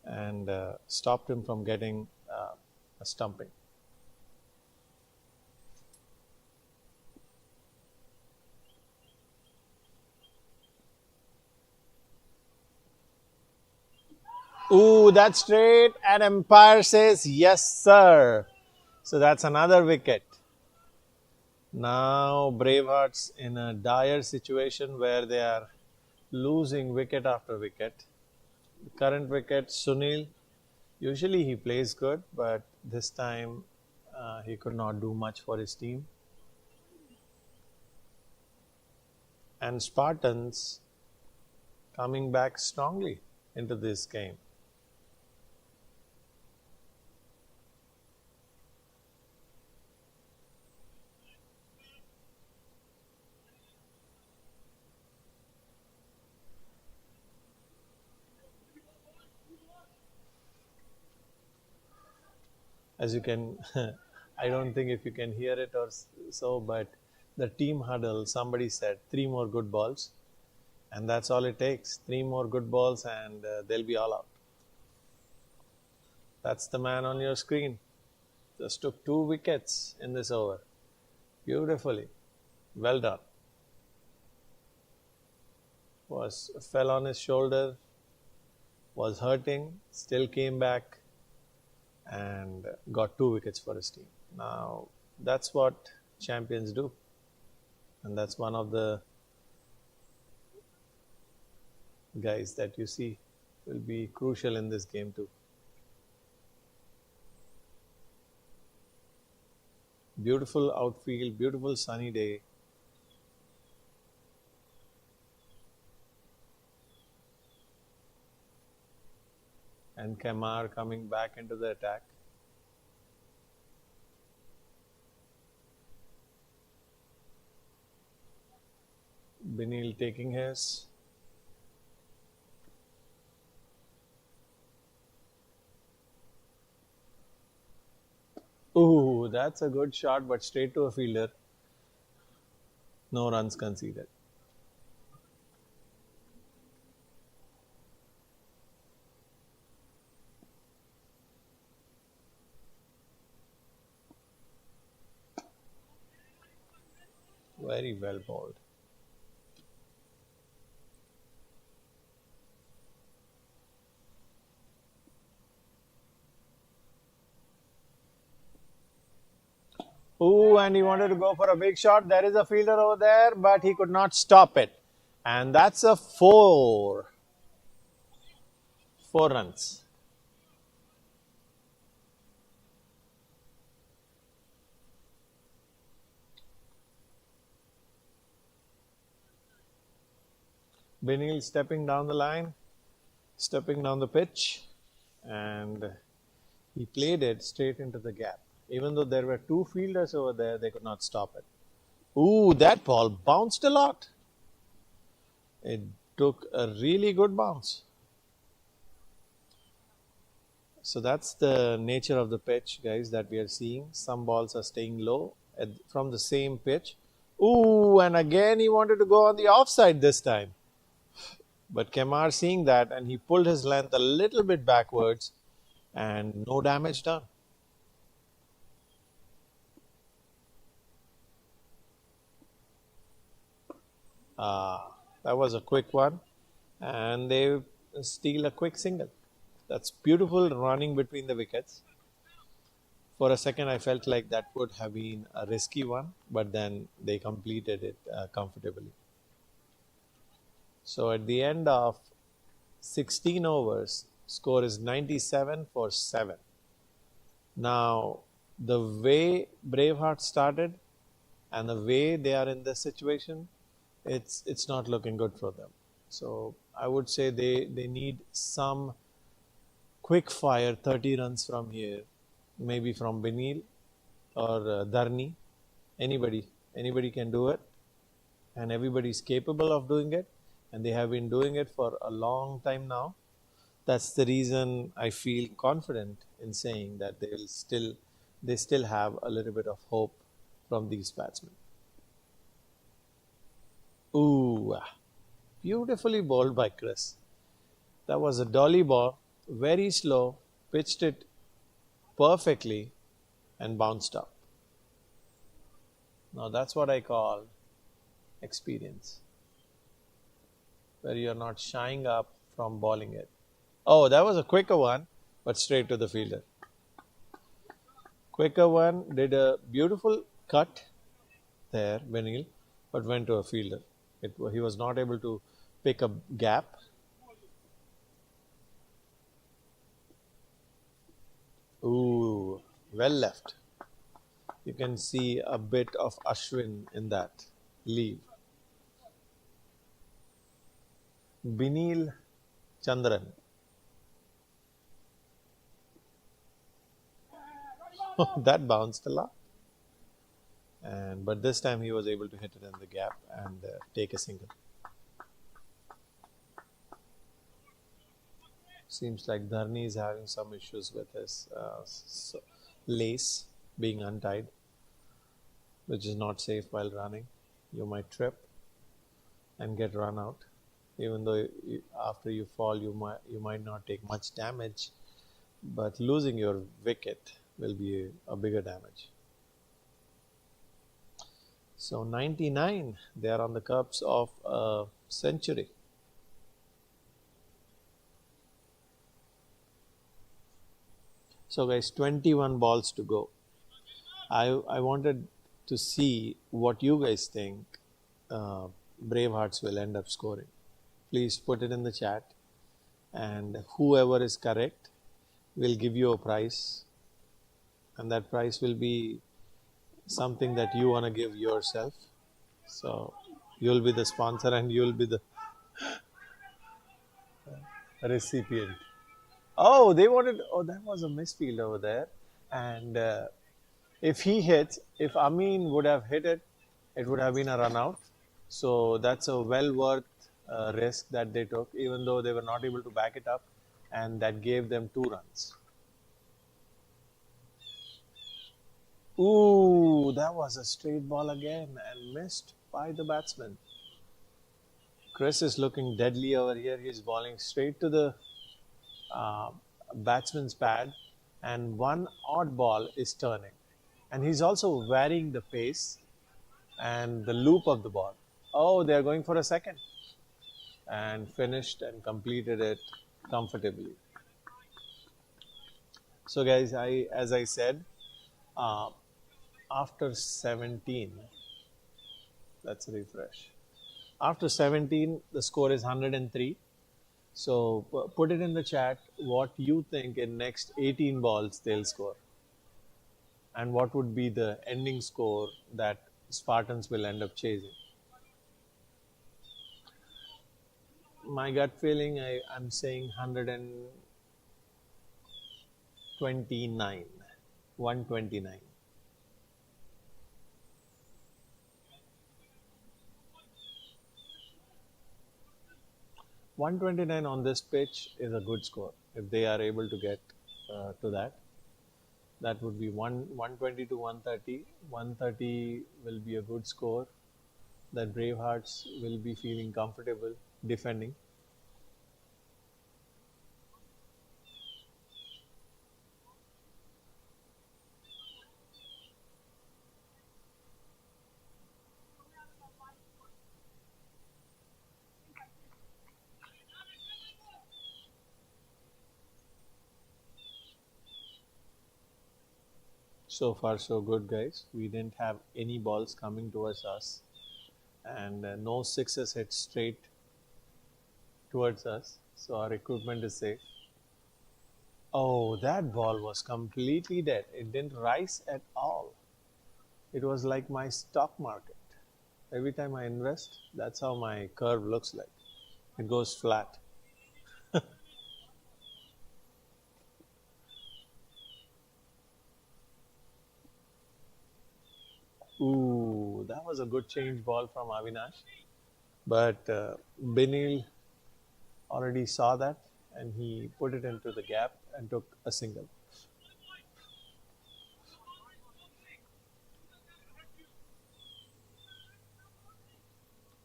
and stopped him from getting a stumping. Ooh, that's straight, and umpire says yes, sir. So that's another wicket. Now Bravehearts in a dire situation where they are losing wicket after wicket. The current wicket, Sunil, usually he plays good, but this time he could not do much for his team. And Spartans coming back strongly into this game. As you can, I don't think if you can hear it or so, but the team huddle, somebody said 3 more good balls, and that's all it takes. 3 more good balls and they'll be all out. That's the man on your screen. Just took 2 wickets in this over. Beautifully. Well done. Fell on his shoulder, was hurting, still came back and got 2 wickets for his team. Now, that's what champions do. And that's one of the guys that you see will be crucial in this game too. Beautiful outfield, beautiful sunny day. And Kamar coming back into the attack. Binil taking his. Ooh, that's a good shot, but straight to a fielder. No runs conceded. Very well bowled. Ooh, and he wanted to go for a big shot. There is a fielder over there, but he could not stop it. And that's a 4. 4 runs. Binil stepping down the line, stepping down the pitch, and he played it straight into the gap. Even though there were 2 fielders over there, they could not stop it. Ooh, that ball bounced a lot. It took a really good bounce. So that's the nature of the pitch, guys, that we are seeing. Some balls are staying low from the same pitch, Ooh, and again he wanted to go on the offside this time. But Kemar seeing that, and he pulled his length a little bit backwards, and no damage done. That was a quick one, and they steal a quick single. That's beautiful running between the wickets. For a second, I felt like that would have been a risky one, but then they completed it comfortably. So at the end of 16 overs, score is 97 for 7. Now, the way Bravehearts started and the way they are in this situation, it's not looking good for them. So I would say they need some quick fire 30 runs from here, maybe from Benil or Dharni. Anybody can do it, and everybody is capable of doing it, and they have been doing it for a long time now. That's the reason I feel confident in saying that they still have a little bit of hope from these batsmen. Ooh, beautifully bowled by Chris. That was a dolly ball, very slow, pitched it perfectly and bounced up. Now that's what I call experience, where you're not shying up from bowling it. Oh, that was a quicker one, but straight to the fielder. Quicker one did a beautiful cut there, Benil, but went to a fielder. He was not able to pick a gap. Ooh, well left. You can see a bit of Ashwin in that leave. Binil Chandran. That bounced a lot. But this time he was able to hit it in the gap and take a single. Seems like Dharni is having some issues with his lace being untied, which is not safe while running. You might trip and get run out. Even though after you fall, you might not take much damage, but losing your wicket will be a bigger damage. So 99, they are on the cusp of a century. So guys, 21 balls to go. I wanted to see what you guys think Bravehearts will end up scoring. Please put it in the chat, and whoever is correct will give you a prize, and that prize will be something that you want to give yourself. So you'll be the sponsor and you'll be the recipient. Oh, that was a misfield over there. And if Amin would have hit it, it would have been a run out. So that's a well worth risk that they took, even though they were not able to back it up, and that gave them 2 runs. Ooh, that was a straight ball again and missed by the batsman. Chris is looking deadly over here. He's bowling straight to the batsman's pad, and one odd ball is turning. And he's also varying the pace and the loop of the ball. Oh, they're going for a second. And finished and completed it comfortably. So guys, as I said, after 17, let's refresh. After 17, the score is 103. So put it in the chat what you think in next 18 balls they'll score, and what would be the ending score that Spartans will end up chasing. My gut feeling, I'm saying 129. 129. .129 on this pitch is a good score. If they are able to get to that would be 120 to 130. 130 will be a good score. that Bravehearts will be feeling comfortable defending. So far so good, guys. We didn't have any balls coming towards us, and no sixes hit straight towards us, so our equipment is safe. Oh, that ball was completely dead. It didn't rise at all. It was like my stock market. Every time I invest, that's how my curve looks like. It goes flat. Ooh, that was a good change ball from Avinash. But Benil already saw that and he put it into the gap and took a single.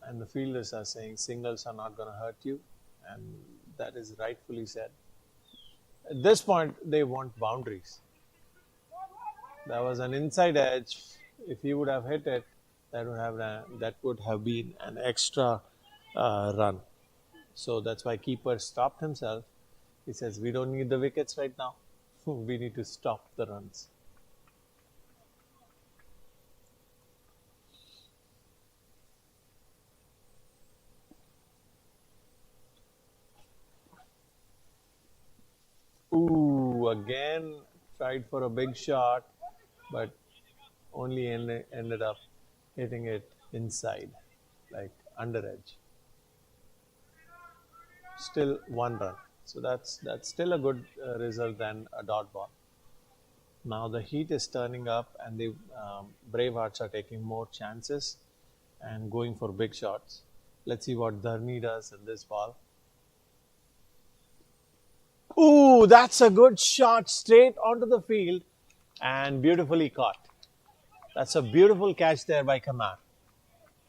And the fielders are saying singles are not going to hurt you, and that is rightfully said. At this point, they want boundaries. That was an inside edge. If he would have hit it, that would have been an extra run. So that's why keeper stopped himself. He says, "We don't need the wickets right now. We need to stop the runs." Ooh, again tried for a big shot, but only ended up hitting it inside, like under edge. Still one run. So that's still a good result than a dot ball. Now the heat is turning up, and the Bravehearts are taking more chances and going for big shots. Let's see what Dharni does in this ball. Ooh, that's a good shot straight onto the field and beautifully caught. That's a beautiful catch there by Kamar.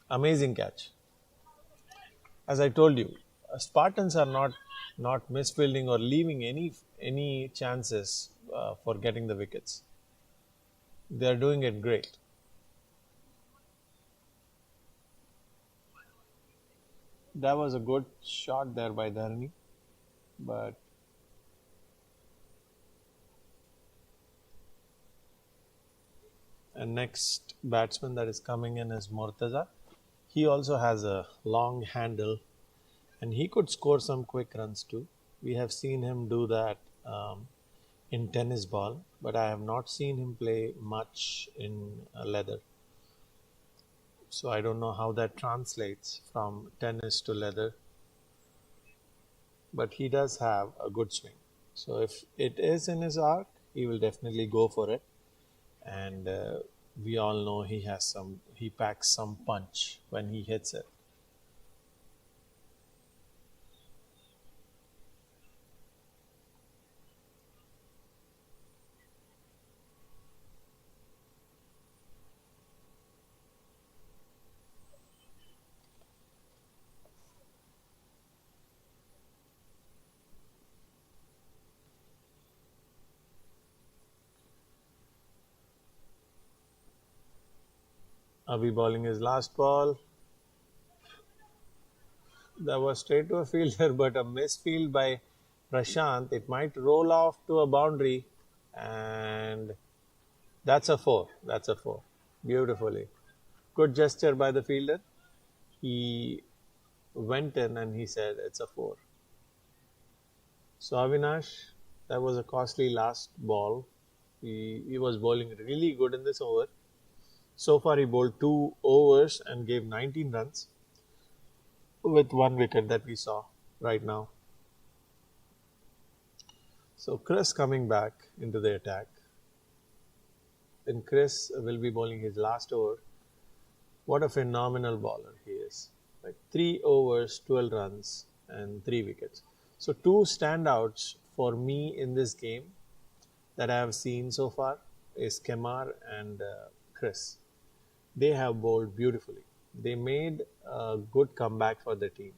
Amazing catch. As I told you, Spartans are not misfielding or leaving any chances for getting the wickets. They are doing it great. That was a good shot there by Dharni, but and next batsman that is coming in is Murtaza. He also has a long handle and he could score some quick runs too. We have seen him do that in tennis ball, but I have not seen him play much in leather. So I don't know how that translates from tennis to leather, but he does have a good swing. So if it is in his arc, he will definitely go for it. And we all know he packs some punch when he hits it. Abhi bowling his last ball. That was straight to a fielder, but a misfield by Prashant. It might roll off to a boundary, and that's a four. That's a four. Beautifully. Good gesture by the fielder. He went in and he said it's a four. So Avinash, that was a costly last ball. He was bowling really good in this over. So far, he bowled 2 overs and gave 19 runs with 1 wicket that we saw right now. So Chris coming back into the attack. Then Chris will be bowling his last over. What a phenomenal bowler he is. Like 3 overs, 12 runs and 3 wickets. So 2 standouts for me in this game that I have seen so far is Kemar and Chris. They have bowled beautifully. they made a good comeback for the team.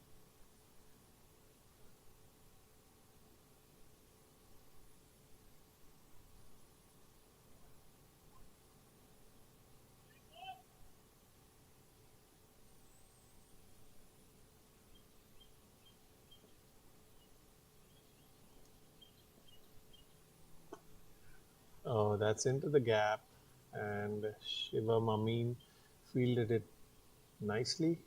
Oh, that's into the gap, and Shivam Amin fielded it nicely.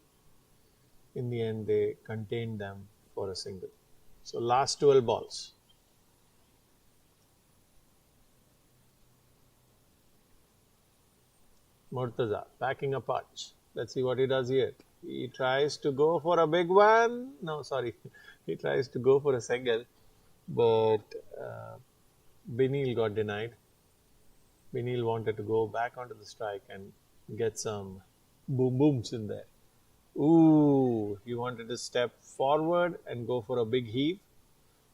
In the end, they contained them for a single. So, last 12 balls. Murtaza packing a punch. Let's see what he does here. He tries to go for a big one. No, sorry. He tries to go for a single, but Binil got denied. Binil wanted to go back onto the strike and get some boom booms in there. Ooh, he wanted to step forward and go for a big heave.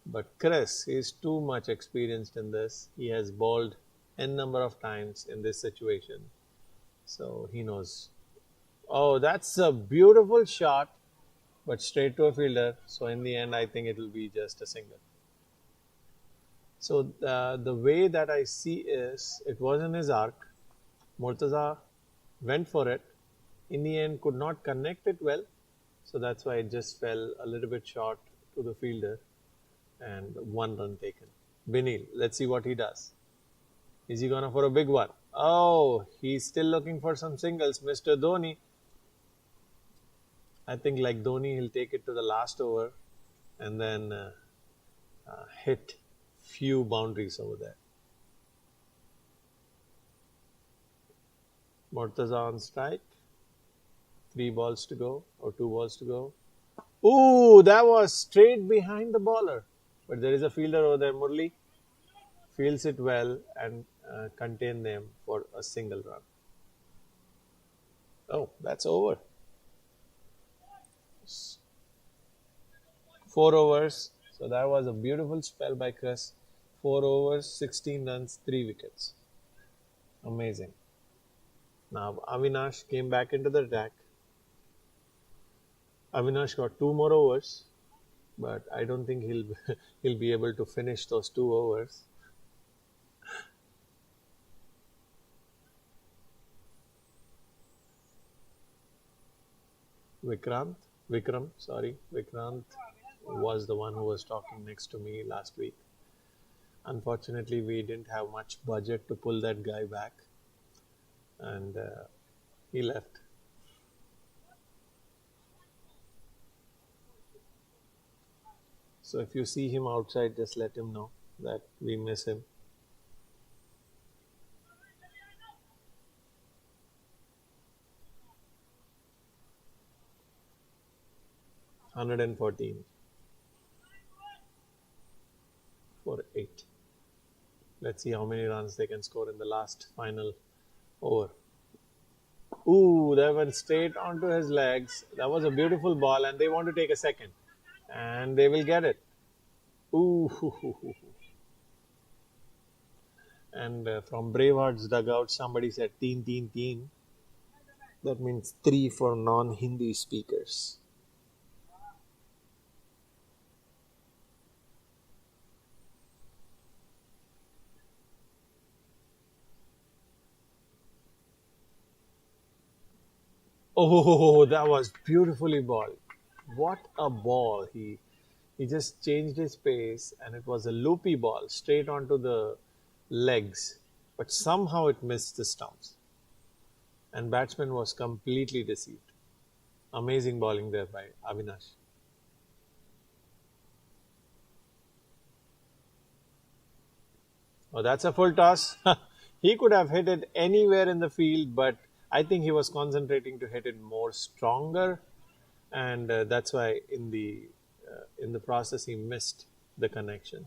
But Chris is too much experienced in this. He has bowled n number of times in this situation. So he knows. Oh, that's a beautiful shot, but straight to a fielder. So in the end, I think it will be just a single. So the way that I see is, it was in his arc. Murtaza went for it. In the end, could not connect it well. So that's why it just fell a little bit short to the fielder, and 1 run taken. Binil, let's see what he does. Is he gonna for a big one? Oh, he's still looking for some singles. Mr. Dhoni. I think like Dhoni, he'll take it to the last over and then hit few boundaries over there. Murtaza on strike. 3 balls to go or 2 balls to go. Ooh, that was straight behind the bowler. But there is a fielder over there, Murli. Fields it well and contain them for a single run. Oh, that's over. 4 overs. So that was a beautiful spell by Chris. 4 overs, 16 runs, 3 wickets. Amazing. Now Avinash came back into the attack. Avinash got 2 more overs, but I don't think he'll be able to finish those 2 overs. Vikrant was the one who was talking next to me last week. Unfortunately, we didn't have much budget to pull that guy back, and he left. So if you see him outside, just let him know that we miss him. $114 for 8. Let's see how many runs they can score in the last final over. Ooh, that went straight onto his legs. That was a beautiful ball, and they want to take a second, and they will get it. Ooh, and from Bravehearts dugout, somebody said "teen, teen, teen." That means 3 for non-Hindi speakers. Oh, that was beautifully balled. What a ball. He just changed his pace, and it was a loopy ball straight onto the legs, but somehow it missed the stumps. And batsman was completely deceived. Amazing bowling there by Avinash. Oh, that's a full toss. He could have hit it anywhere in the field, but I think he was concentrating to hit it more stronger, and that's why in the process he missed the connection.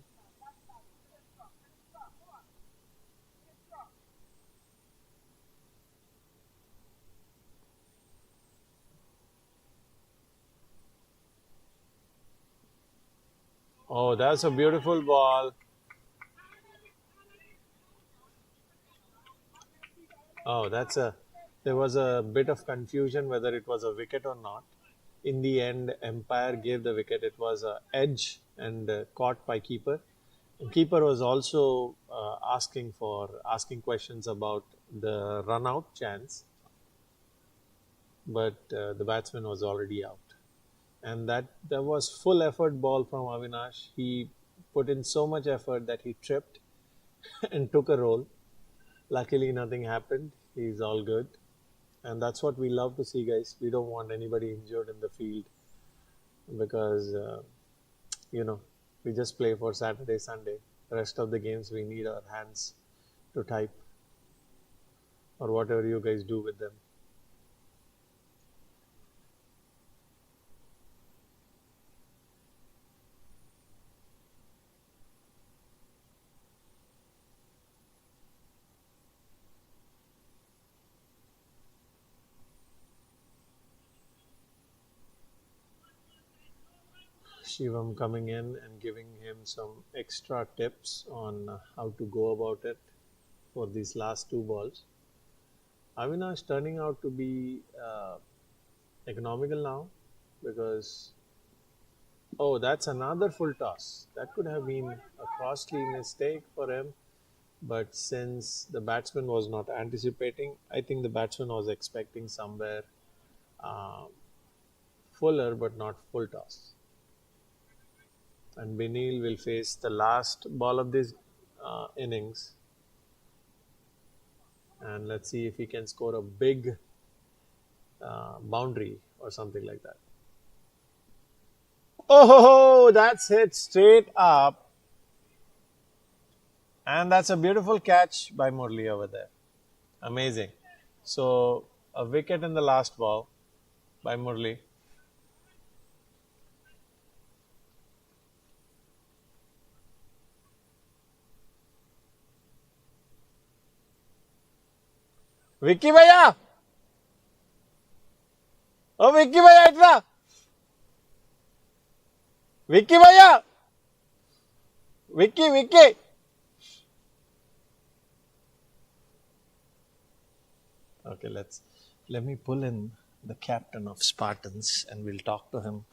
Oh, that's a beautiful ball. Oh, that's a There was a bit of confusion whether it was a wicket or not. In the end, umpire gave the wicket. It was a edge and caught by keeper. And keeper was also asking questions about the run out chance, but the batsman was already out. And that there was full effort ball from Avinash. He put in so much effort that he tripped and took a roll. Luckily, nothing happened. He's all good. And that's what we love to see, guys. We don't want anybody injured in the field because, we just play for Saturday, Sunday. The rest of the games, we need our hands to type or whatever you guys do with them. Shivam coming in and giving him some extra tips on how to go about it for these last two balls. Avinash turning out to be economical now because, oh, that's another full toss. That could have been a costly mistake for him. But since the batsman was not anticipating, I think the batsman was expecting somewhere fuller but not full toss. And Binil will face the last ball of this innings. And let's see if he can score a big boundary or something like that. Oh, that's hit straight up. And that's a beautiful catch by Murli over there. Amazing. So, a wicket in the last ball by Murli. Vicky Bhaiya! Oh, Vicky Bhaiya, itna! Vicky Bhaiya! Vicky! Okay, let me pull in the captain of Spartans and we'll talk to him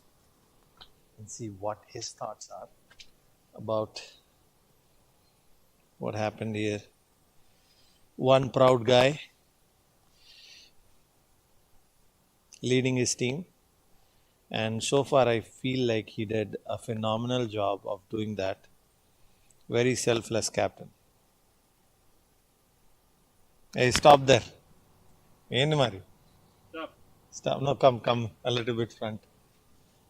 and see what his thoughts are about what happened here. One proud guy leading his team, and so far I feel like he did a phenomenal job of doing that. Very selfless captain. Hey, stop there. Stop. No, come a little bit front.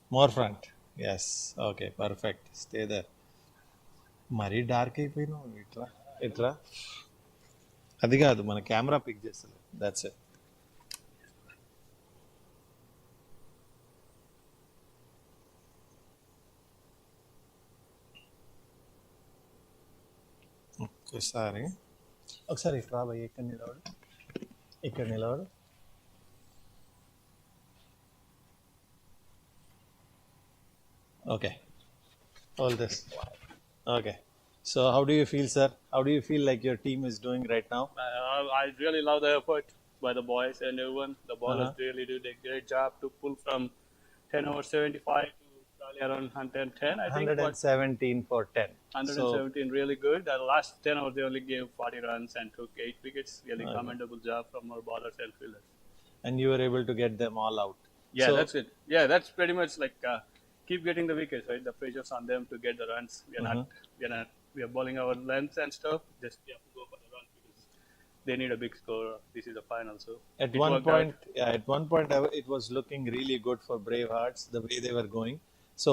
More front. Yes. Okay, perfect. Stay there. Mari dark అయిపోయినావు ఇట్లా అది కాదు మన camera pick చేస్తలేదు. That's it. ఒకసారి ఇట్లా భయ్ ఇక్కడ నిలబడు. Okay. All this. Okay. So how do you feel, sir? How do you feel like your team is doing right now? I really love the effort by the boys and everyone. The ballers really did a great job to pull from 10 over 75 to probably around 110. I think 117 for 10. 117, really good. The last 10 overs they only gave 40 runs and took 8 wickets. Really commendable job from our ballers and fielders. And you were able to get them all out. Yeah, that's it. Yeah, that's pretty much like keep getting the wickets, right? The pressure's on them to get the runs. We are bowling our lengths and stuff. Just have to go for the runs because they need a big score. This is the final, so at one point, it was looking really good for Bravehearts the way they were going. So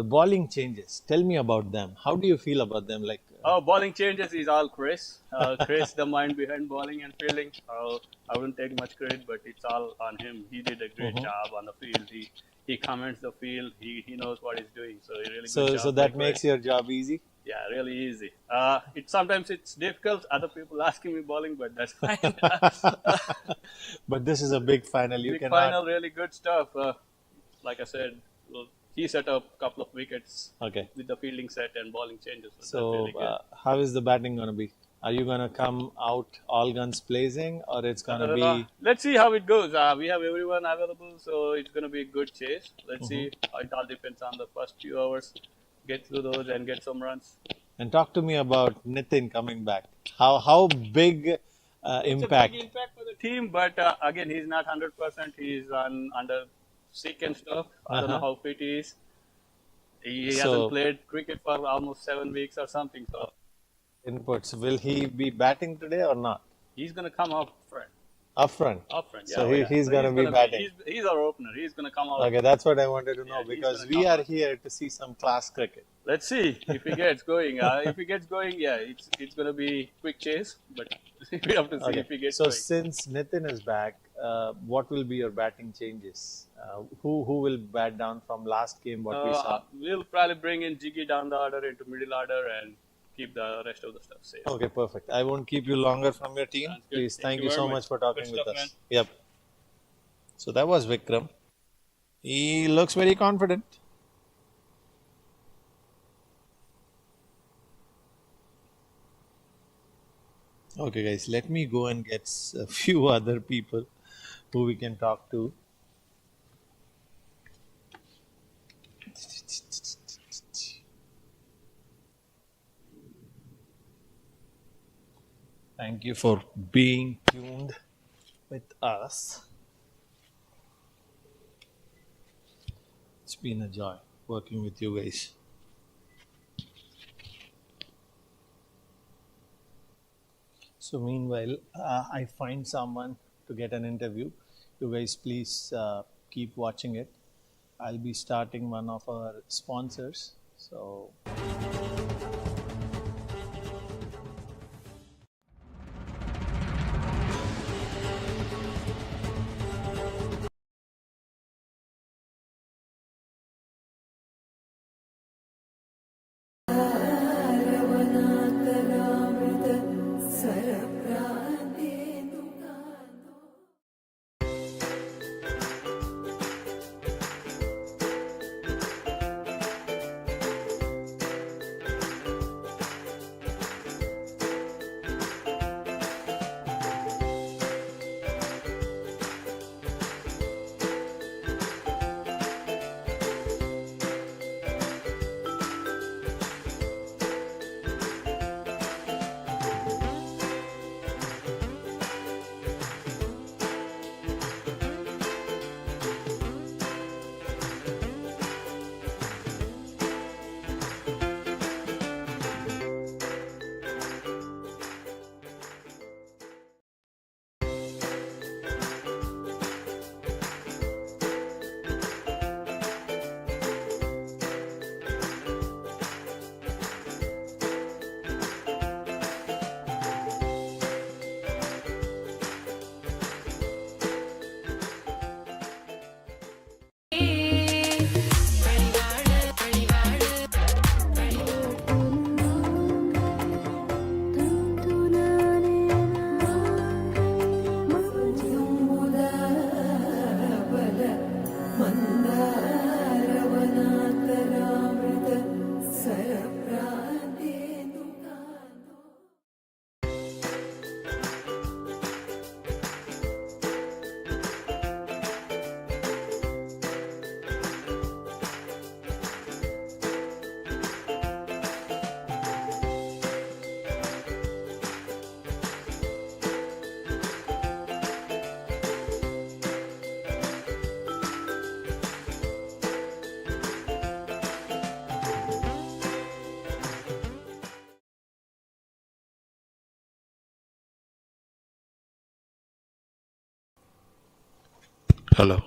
the bowling changes. Tell me about them. How do you feel about them? Like bowling changes is all Chris. Chris, the mind behind bowling and fielding. I wouldn't take much credit, but it's all on him. He did a great job on the field. He comments the field. He knows what he's doing. So he really good job. So that makes your job easy. Yeah, really easy. Sometimes it's difficult. Other people asking me bowling, but that's fine. But this is a big final. Big final, really good stuff. Like I said, he set up a couple of wickets with the fielding set and bowling changes. So really how is the batting going to be? Are you going to come out all guns blazing, or it's going to be... Let's see how it goes. We have everyone available, so it's going to be a good chase. Let's see. It all depends on the first few hours. Get through those and get some runs. And talk to me about Nitin coming back. How big impact? It's a big impact for the team, but again, he's not 100%. He's under sick and stuff. I don't know how fit he is. He hasn't played cricket for almost 7 weeks or something. So inputs. Will he be batting today or not? he's going to come up front. Up front. Up front, yeah. So he's going to be batting. He's our opener. He's going to come out. Okay, that's what I wanted to know, because we are here to see some class cricket. Let's see if he gets going. If he gets going, yeah, it's going to be quick chase. But we have to see if he gets going. So since Nitin is back, what will be your batting changes? Who will bat down from last game? What we saw. We'll probably bring in Jiggy down the order into middle order and keep the rest of the stuff safe. Okay, perfect. I won't keep you longer from your team. Please, thank you so much for talking with us. Man. Yep. So that was Vikram. He looks very confident. Okay, guys, let me go and get a few other people who we can talk to. Thank you for being tuned with us. It's been a joy working with you guys. So meanwhile, I find someone to get an interview. You guys please keep watching it. I'll be starting one of our sponsors. So...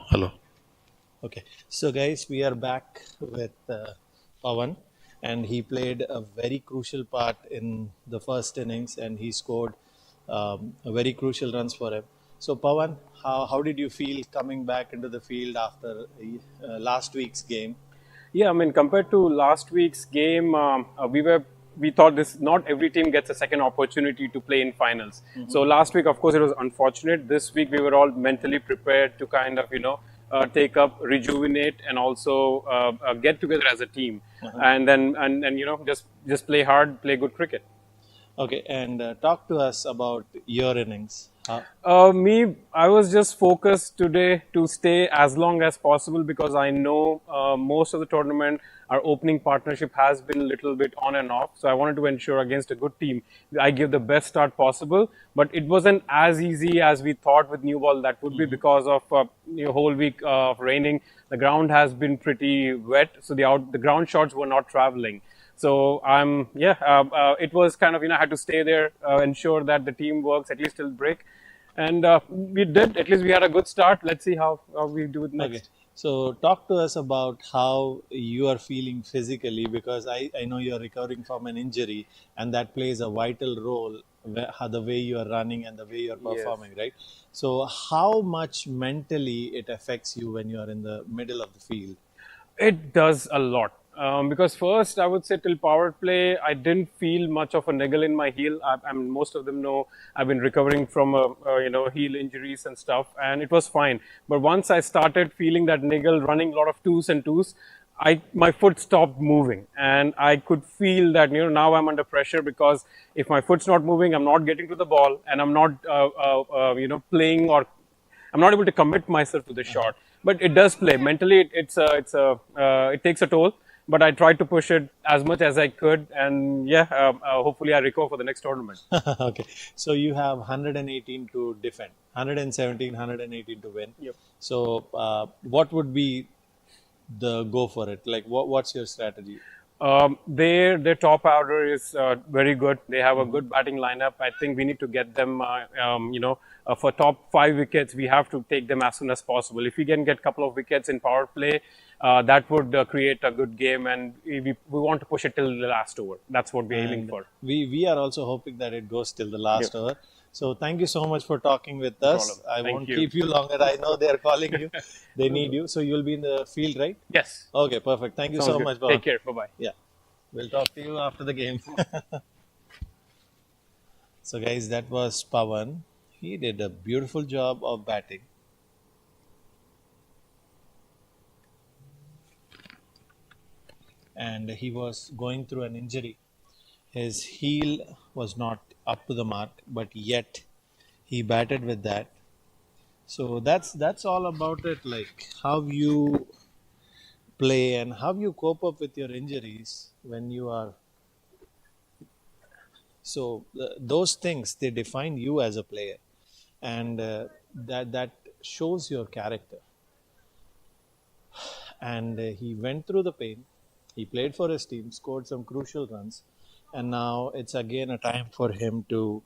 Hello. Okay, so guys, we are back with Pawan, and he played a very crucial part in the first innings, and he scored a very crucial runs for him. So Pawan, how did you feel coming back into the field after last week's game? Yeah, I mean, compared to last week's game, we thought not every team gets a second opportunity to play in finals. So last week, of course, it was unfortunate. This week, we were all mentally prepared to kind of, take up, rejuvenate, and also get together as a team, and then just play hard, play good cricket. Okay, and talk to us about your innings. I was just focused today to stay as long as possible because I know most of the tournament, our opening partnership has been a little bit on and off. So I wanted to ensure against a good team, I give the best start possible. But it wasn't as easy as we thought with new ball. That would be because of whole week of raining. The ground has been pretty wet, so the ground shots were not traveling. So it was kind of I had to stay there, ensure that the team works at least till break, and we did. At least we had a good start. Let's see how we do it Okay. next. So talk to us about how you are feeling physically because I know you are recovering from an injury and that plays a vital role how the way you are running and the way you are Yes. performing, right? So how much mentally it affects you when you are in the middle of the field? It does a lot. Because first, I would say till power play, I didn't feel much of a niggle in my heel. I mean, most of them know I've been recovering from heel injuries and stuff, and it was fine. But once I started feeling that niggle, running a lot of twos and twos, my foot stopped moving, and I could feel that now I'm under pressure because if my foot's not moving, I'm not getting to the ball, and I'm not playing or I'm not able to commit myself to the shot, but it does play mentally. It takes a toll, but I tried to push it as much as I could, and hopefully I recover for the next tournament. Okay. So you have 118 to defend, 117, 118 to win. Yep. So what would be the go for it? Like what's your strategy? Their top order is very good. They have a good batting lineup. I think we need to get them. For top 5 wickets, we have to take them as soon as possible. If we can get a couple of wickets in power play, that would create a good game, and we want to push it till the last over. That's what we're aiming for. We are also hoping that it goes till the last over. So thank you so much for talking with us. problem. I Thank won't you. keep you longer. I know they are calling you. They need you. So you'll be in the field, right? Yes. Okay, perfect. Thank you Sounds so good. much, Bhavan. Take care. Bye bye. Yeah. We'll talk to you after the game. So guys, that was Pawan. He did a beautiful job of batting. And he was going through an injury. His heel was not up to the mark, but yet he batted with that. So that's all about it. Like how you play and how you cope up with your injuries when you are. So those things they define you as a player, and that shows your character. And he went through the pain. He played for his team, scored some crucial runs, and now it's again a time for him to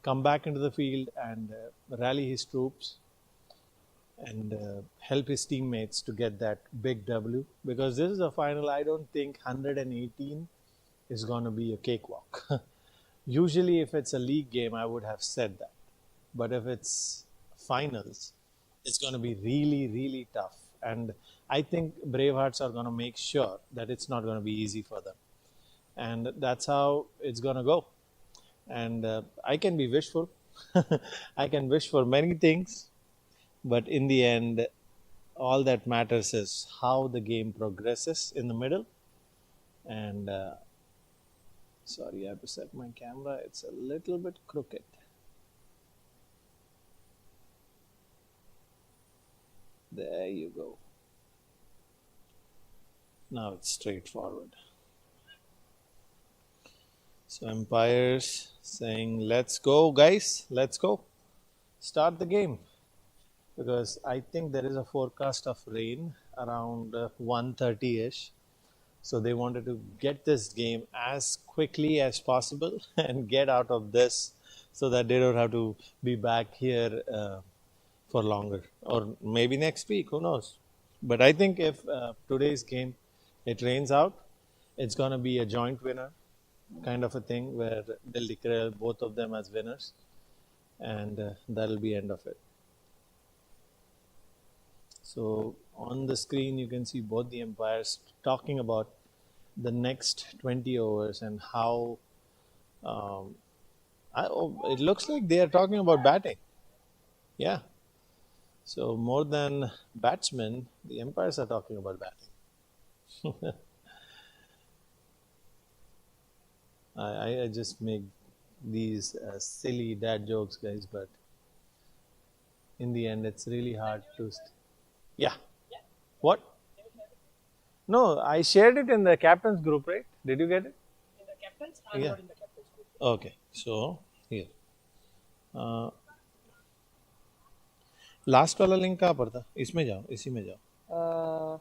come back into the field and rally his troops and help his teammates to get that big W. Because this is a final, I don't think 118 is going to be a cakewalk. Usually, if it's a league game, I would have said that. But if it's finals, it's going to be really, really tough. And I think Bravehearts are going to make sure that it's not going to be easy for them. And that's how it's going to go. And I can be wishful. I can wish for many things. But in the end, all that matters is how the game progresses in the middle. And sorry, I have to set my camera. It's a little bit crooked. There you go. Now it's straightforward. So umpires saying, let's go guys, let's go. Start the game. Because I think there is a forecast of rain around 1:30ish. So they wanted to get this game as quickly as possible and get out of this so that they don't have to be back here for longer. Or maybe next week, who knows. But I think if today's game, it rains out, it's going to be a joint winner kind of a thing where they'll declare both of them as winners. And that'll be end of it. So on the screen, you can see both the umpires talking about the next 20 overs and how it looks like they are talking about batting. Yeah. So more than batsmen, the umpires are talking about batting. I just make these silly dad jokes, guys, but in the end, it's really hard to. Yeah. What? No, I shared it in the captain's group, right? Did you get it? In the captains, I'm Yeah. not in the captains group. Okay. So here. Last वाला link कहाँ पर था? इसमें जाओ, इसी में जाओ,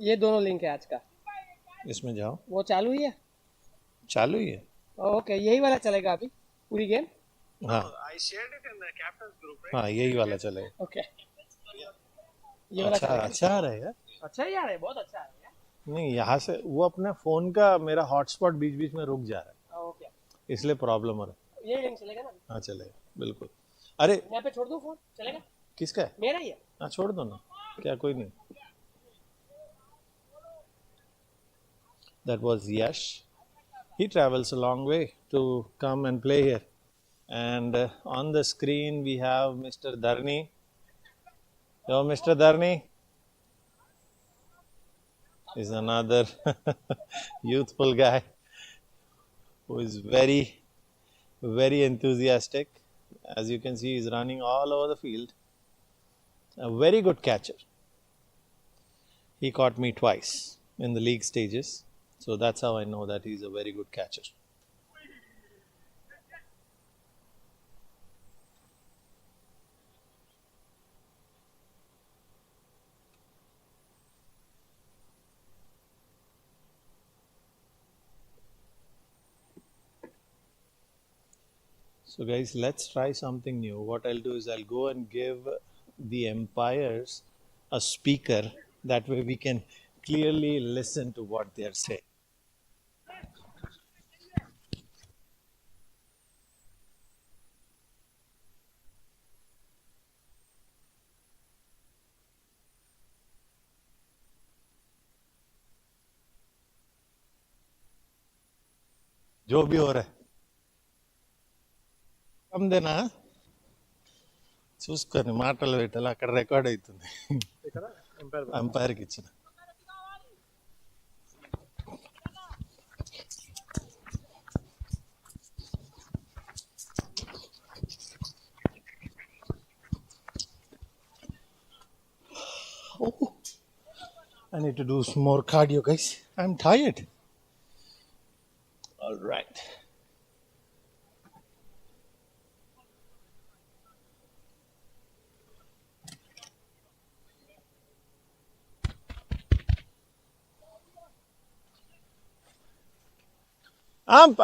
ये दोनों लिंक है आज का. इसमें जाओ. वो चालू ही है. चालू ही है. ओके, यही वाला चलेगा अभी पूरी गेम. हाँ हाँ, यही वाला चलेगा. ओके, ये वाला अच्छा चलेगा. अच्छा रहेगा. अच्छा ही आ रहा है, बहुत अच्छा आ रहा है. नहीं, यहाँ से वो अपने फोन का मेरा हॉटस्पॉट बीच बीच में रुक जा रहा है, ओके, इसलिए प्रॉब्लम हो रहा है. ये लिंक चलेगा ना? हाँ चलेगा, बिल्कुल. अरे यहाँ पे छोड़ दो फोन, चलेगा? किसका है? मेरा ही है. हाँ छोड़ दो ना, क्या कोई नहीं. That was Yash. He travels a long way to come and play here. And on the screen we have Mr. Dharni. Yo, Mr. Dharni is another youthful guy who is very, very enthusiastic. As you can see, he's running all over the field. A very good catcher. He caught me twice in the league stages. So that's how I know that he's a very good catcher. So guys, let's try something new. What I'll do is I'll go and give the umpires a speaker. That way we can clearly listen to what they are saying. जो भी हो रहा है come Dena చూసుకొని మాటలు పెట్టాలి, అక్కడ record అవుతుంది. అంపైర్కి ఇచ్చిన. Oh, I need to do some more cardio, guys. I'm tired. All right. Ump.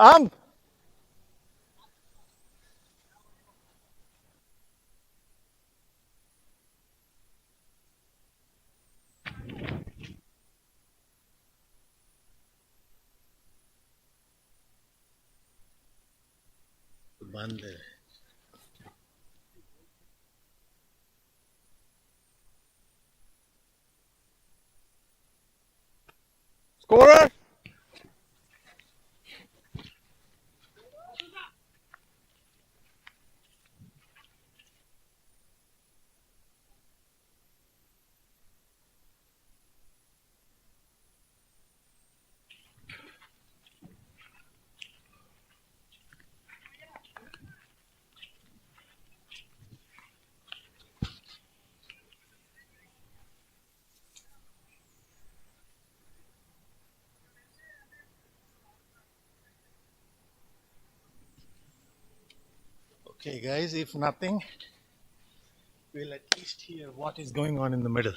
बंद है. Scorer. Okay, guys, if nothing, we'll at least hear what is going on in the middle.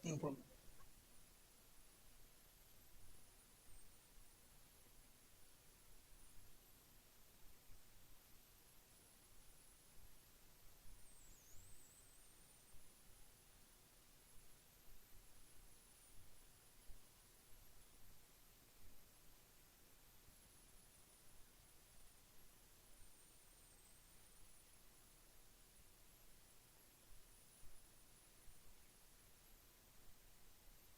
No problem.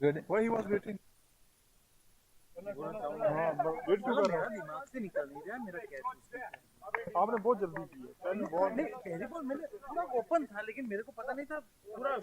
Good. Why he was waiting? हाँ wait क्यों कर रहा है दिमाग से निकल नहीं रहा मेरा कैच आपने बहुत जल्दी की है पहली बॉल नहीं पहली बॉल मैंने पूरा ओपन था लेकिन मेरे को पता नहीं था पूरा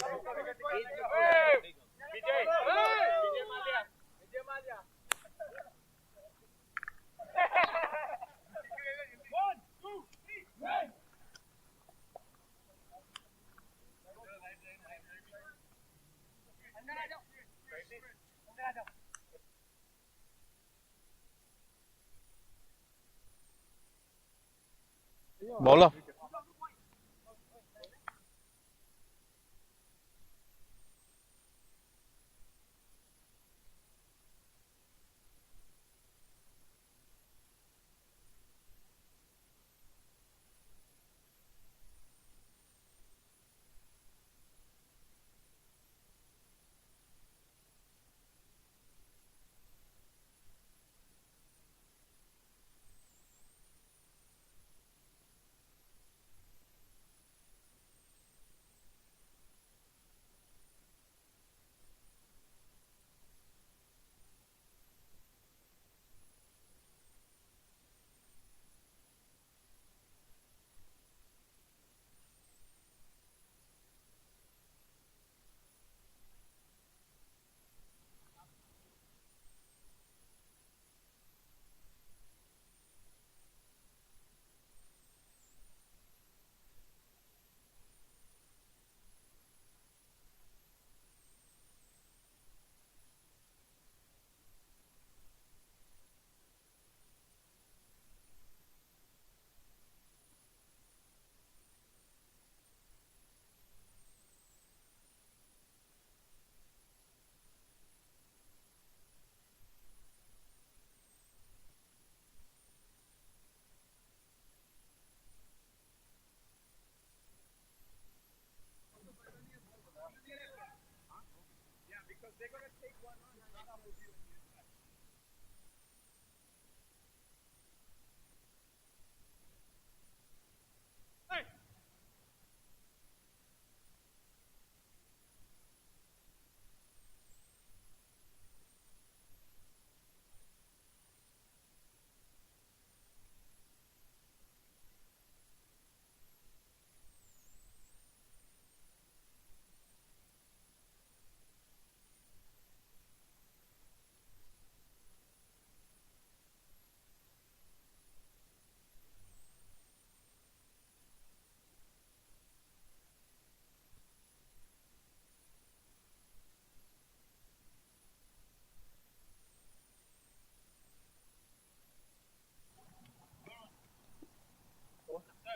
Bowler.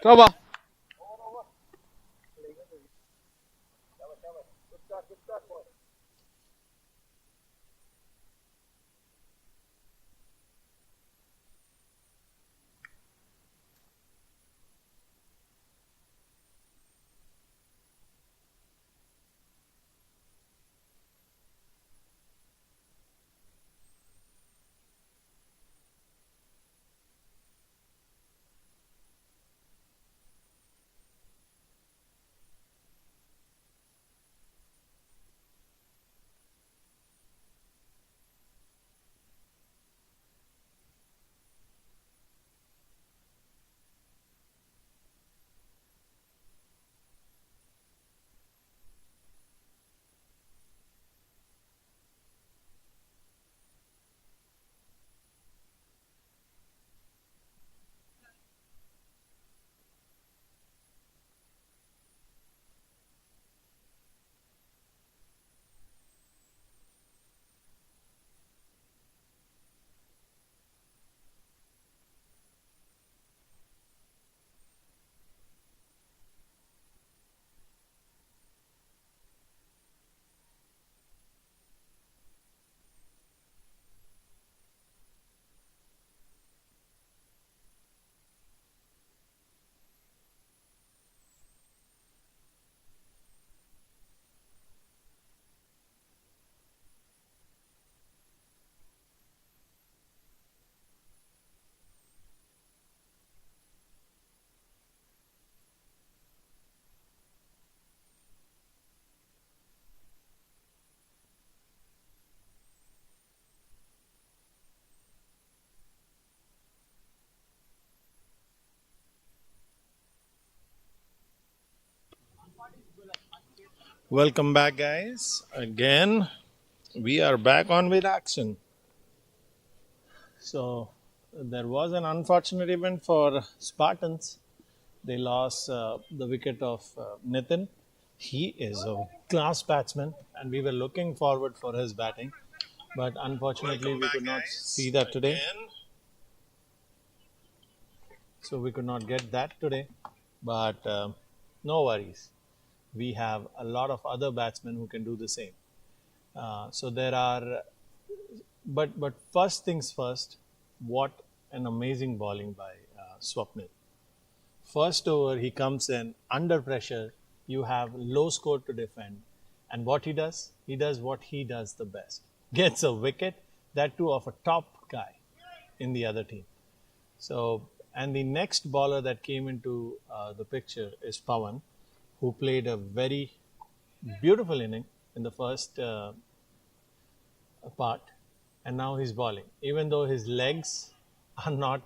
Cover. Welcome back, guys. Again, we are back on with action. So, there was an unfortunate event for Spartans. They lost the wicket of Nitin. He is a class batsman, and we were looking forward for his batting. But unfortunately, we could not see that today. So, we could not get that today. But no worries. We have a lot of other batsmen who can do the same. So there are, but first things first. What an amazing bowling by Swapnil. First over, he comes in under pressure. You have low score to defend, and what he does what he does the best. Gets a wicket, that too of a top guy in the other team. So, and the next bowler that came into the picture is Pawan, who played a very beautiful inning in the first part, and now he's bowling. Even though his legs are not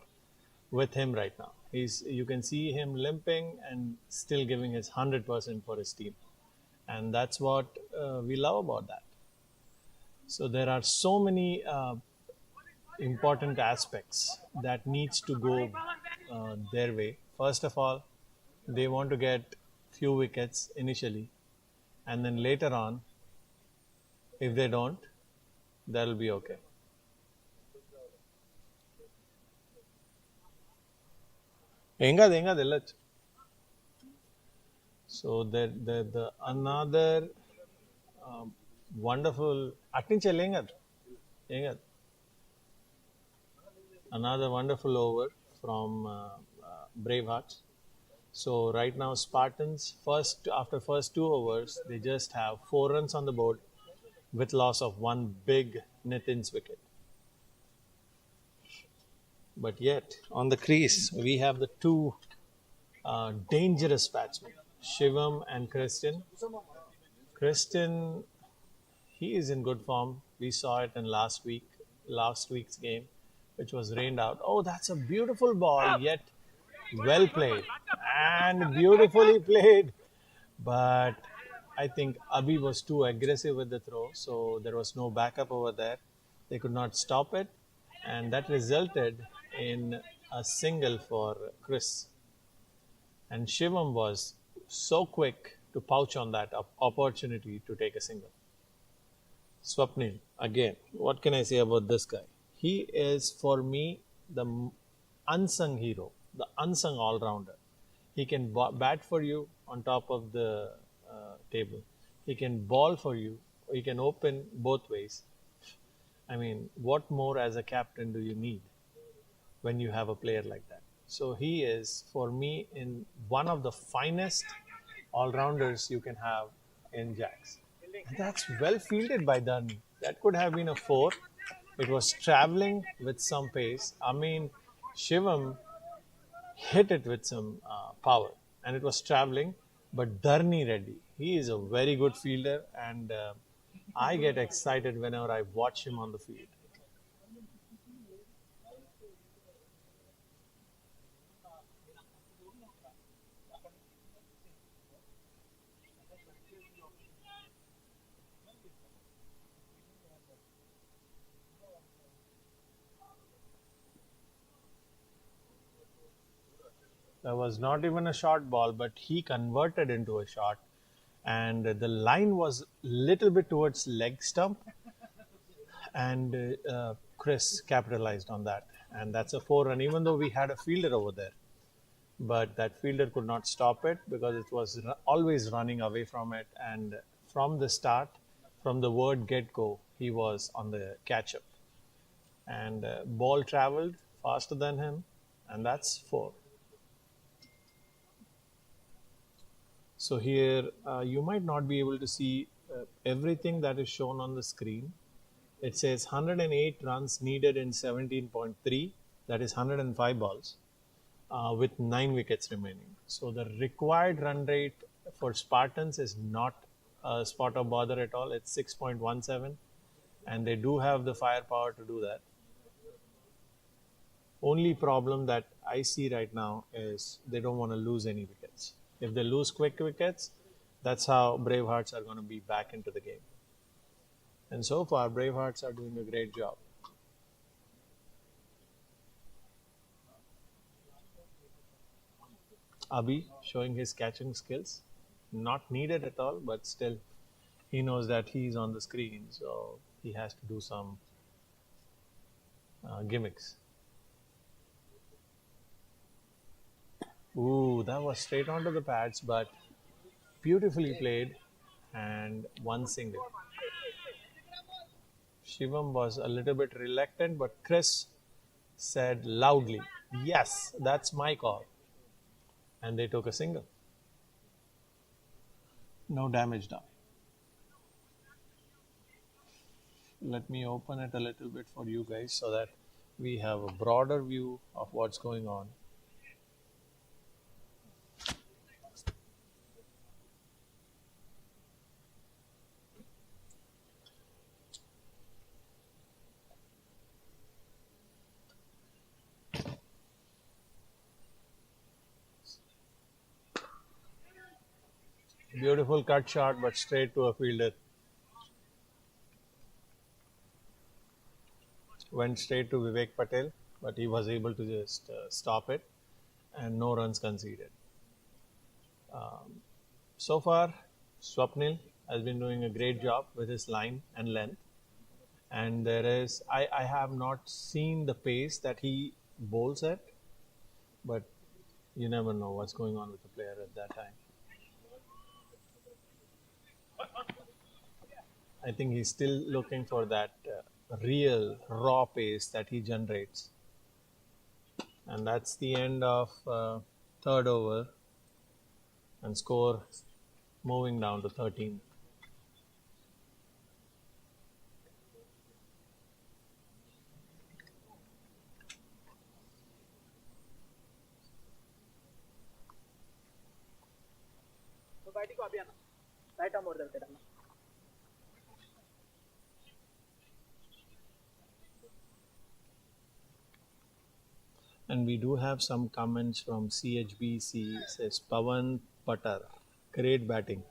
with him right now, you can see him limping and still giving his 100% for his team, and that's what we love about that. So there are so many important aspects that needs to go their way. First of all, they want to get few wickets initially, and then later on, if they don't, that'll be okay. Engad. So the another wonderful another wonderful over from Bravehearts. So right now Spartans first 2 overs they just have 4 runs on the board with loss of one big Nitin's wicket. But yet on the crease we have the two dangerous batsmen, Shivam and Christian. Christian, he is in good form. We saw it in last week's game, which was rained out. Oh, that's a beautiful ball, yet well played and beautifully played. But I think Abhi was too aggressive with the throw, so there was no backup over there. They could not stop it, and that resulted in a single for Chris. And Shivam was so quick to pouch on that opportunity to take a single. Swapnil, again, what can I say about this guy? He is, for me, the unsung hero, the unsung all rounder. He can bat for you on top of the table, he can ball for you, he can open both ways. I mean, what more as a captain do you need when you have a player like that? So he is, for me, in one of the finest all-rounders you can have in Jacks. And that's well fielded by Dharni. That could have been a 4. It was traveling with some pace. I mean, Shivam hit it with some power and it was traveling. But Dharni Reddy, he is a very good fielder, and I get excited whenever I watch him on the field. That was not even a short ball, but he converted into a shot. And the line was little bit towards leg stump. And Chris capitalized on that. And that's a 4 run, even though we had a fielder over there. But that fielder could not stop it because it was always running away from it. And from the start, from the word get-go, he was on the catch-up. And ball traveled faster than him, and that's 4. So here you might not be able to see everything that is shown on the screen. It says 108 runs needed in 17.3, that is 105 balls, with 9 wickets remaining. So the required run rate for Spartans is not a spot of bother at all. It's 6.17, and they do have the firepower to do that. Only problem that I see right now is they don't want to lose any wickets. If they lose quick wickets, That's how Bravehearts are going to be back into the game. And so far, Bravehearts are doing a great job. Abhi showing his catching skills. Not needed at all, but still, he knows that he's on the screen, so he has to do some gimmicks. Ooh, that was straight onto the pads, but beautifully played and one single. Shivam was a little bit reluctant, but Chris said loudly, "Yes, that's my call." And they took a single. No damage done. Let me open it a little bit for you guys so that we have a broader view of what's going on. Beautiful cut shot, but straight to a fielder. Went straight to Vivek Patel, but he was able to just stop it, and no runs conceded. So far, Swapnil has been doing a great job with his line and length. And I have not seen the pace that he bowls at, but you never know what's going on with the player at that time. I think he's still looking for that real raw pace that he generates. And that's the end of third over, and score moving down to 13. तो बैटी को अभी आना बैठा मोड़ दे तेरा And we do have some comments from CHBC. Says Pavan Patar, great batting.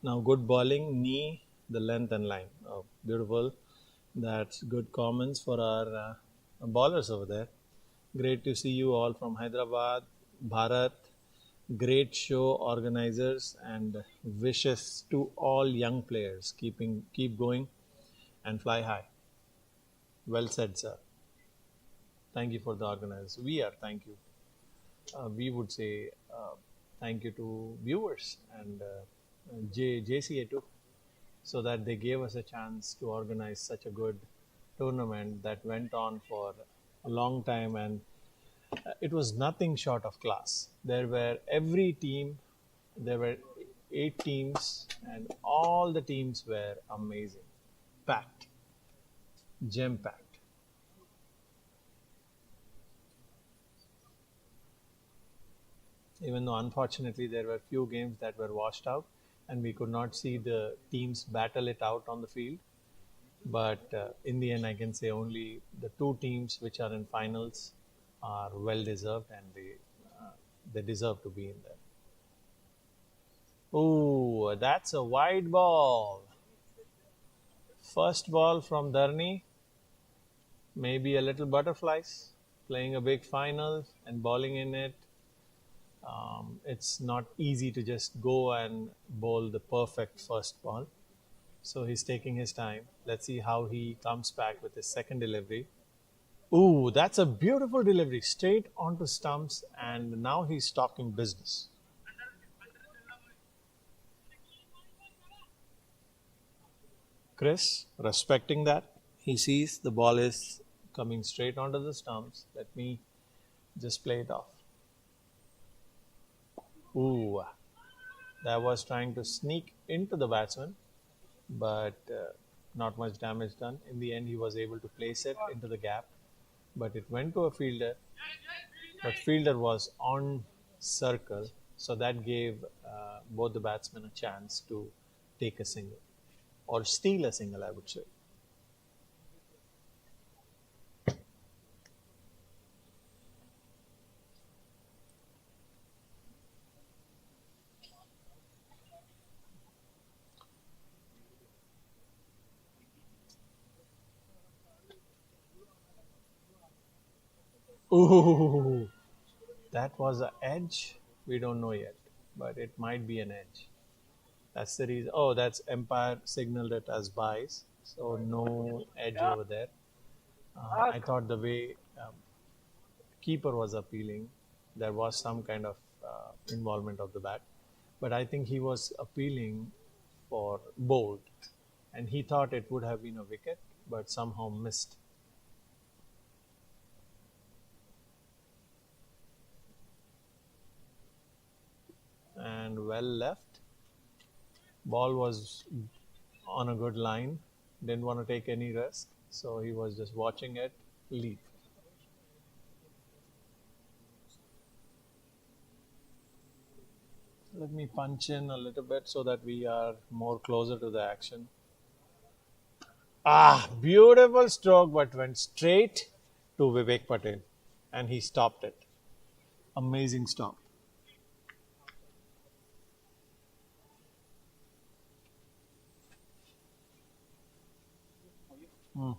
Now good bowling, knee, the length and line. Oh, beautiful. That's good comments for our bowlers over there. Great to see you all from Hyderabad, Bharat. Great show organizers, and wishes to all young players. Keep going and fly high. Well said, sir. Thank you for the organizers. Thank you. We would say thank you to viewers and JCA too, so that they gave us a chance to organize such a good tournament that went on for a long time, and it was nothing short of class. There were 8 teams, and all the teams were amazing, packed, gem packed. Even though unfortunately there were few games that were washed out and we could not see the teams battle it out on the field. But in the end, I can say only the 2 teams which are in finals are well deserved, and they deserve to be in there. Oh, that's a wide ball. First ball from Dharni. Maybe a little butterflies, playing a big final and bowling in it. It's not easy to just go and bowl the perfect first ball. So he's taking his time. Let's see how he comes back with his second delivery. Ooh, that's a beautiful delivery. Straight onto stumps, and now he's talking business. Chris, respecting that, he sees the ball is coming straight onto the stumps. Let me just play it off. Ooh, that was trying to sneak into the batsman, but not much damage done. In the end, he was able to place it into the gap, but it went to a fielder. But fielder was on circle, so that gave both the batsmen a chance to take a single, or steal a single, I would say. Ooh, that was an edge. We don't know yet, but it might be an edge. That's the reason. Oh, that's Empire signaled it as buys, so no edge Yeah. over there. I Ask. thought the way keeper was appealing, there was some kind of involvement of the bat, but I think he was appealing for bold, and he thought it would have been a wicket, but somehow missed. And well left. Ball was on a good line. Didn't want to take any risk, so he was just watching it leap. Let me punch in a little bit so that we are more closer to the action. Ah, beautiful stroke, but went straight to Vivek Patel, and he stopped it. Amazing stop. Hmm.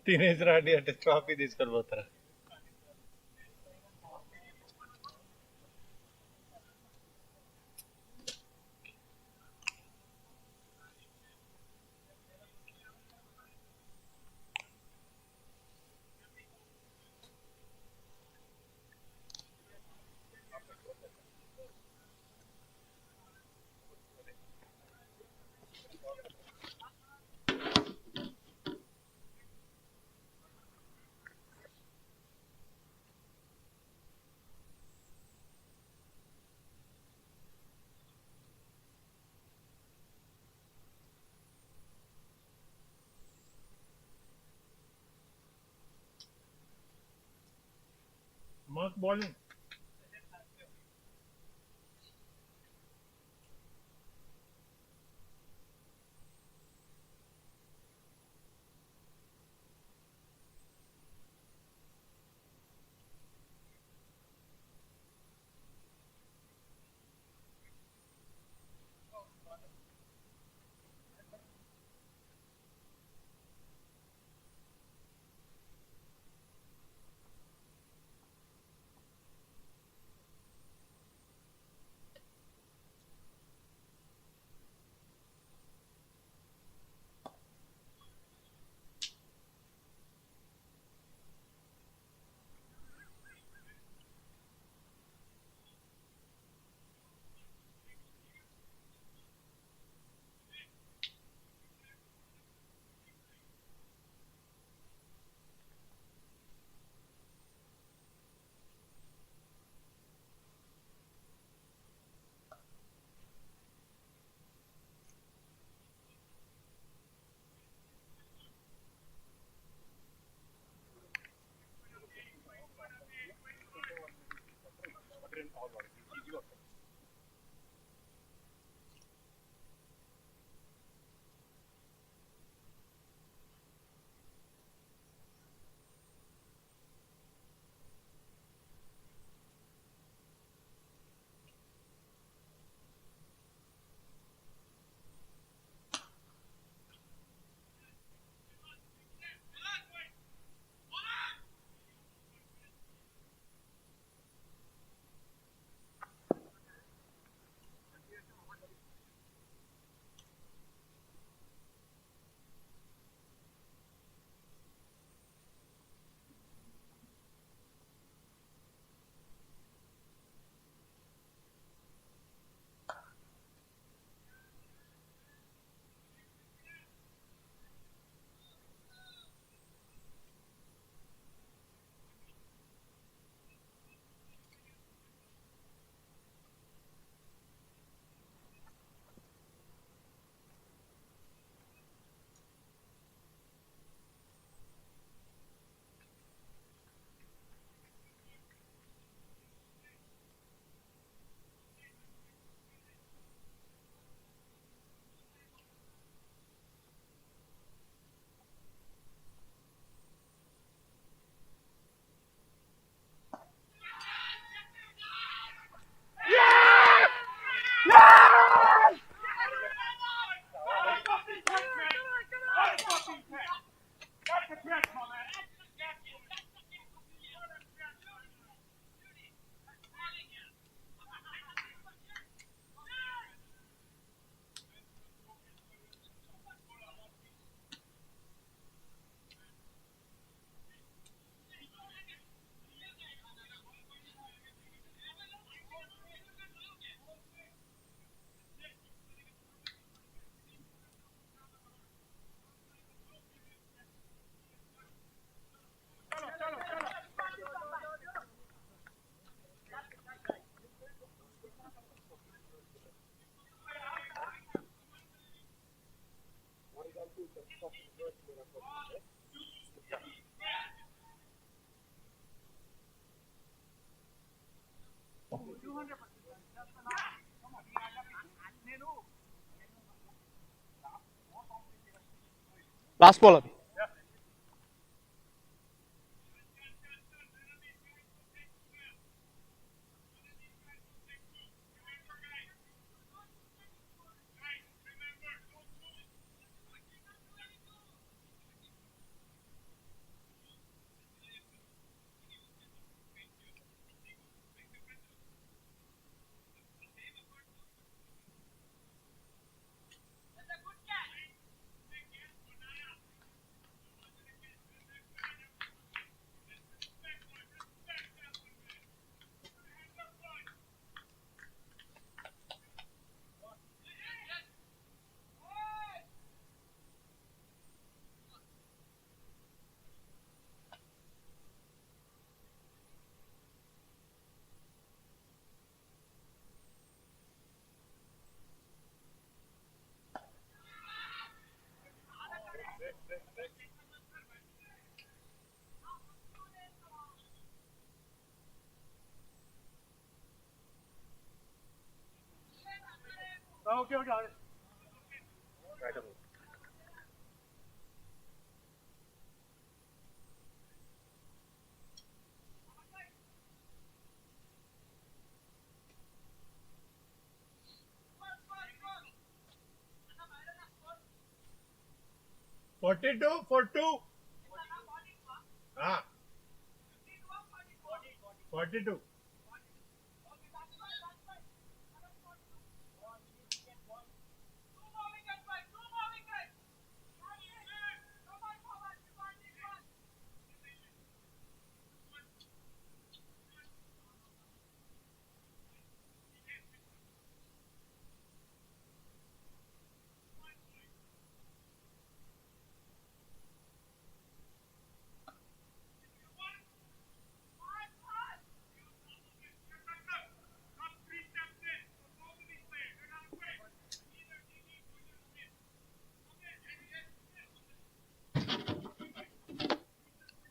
Teenager ఆడి అంటే trophy తీసుకొని పోతారా? Mark bowling. Last ball. Okay. Right away. $42 for 2. Ah, 42.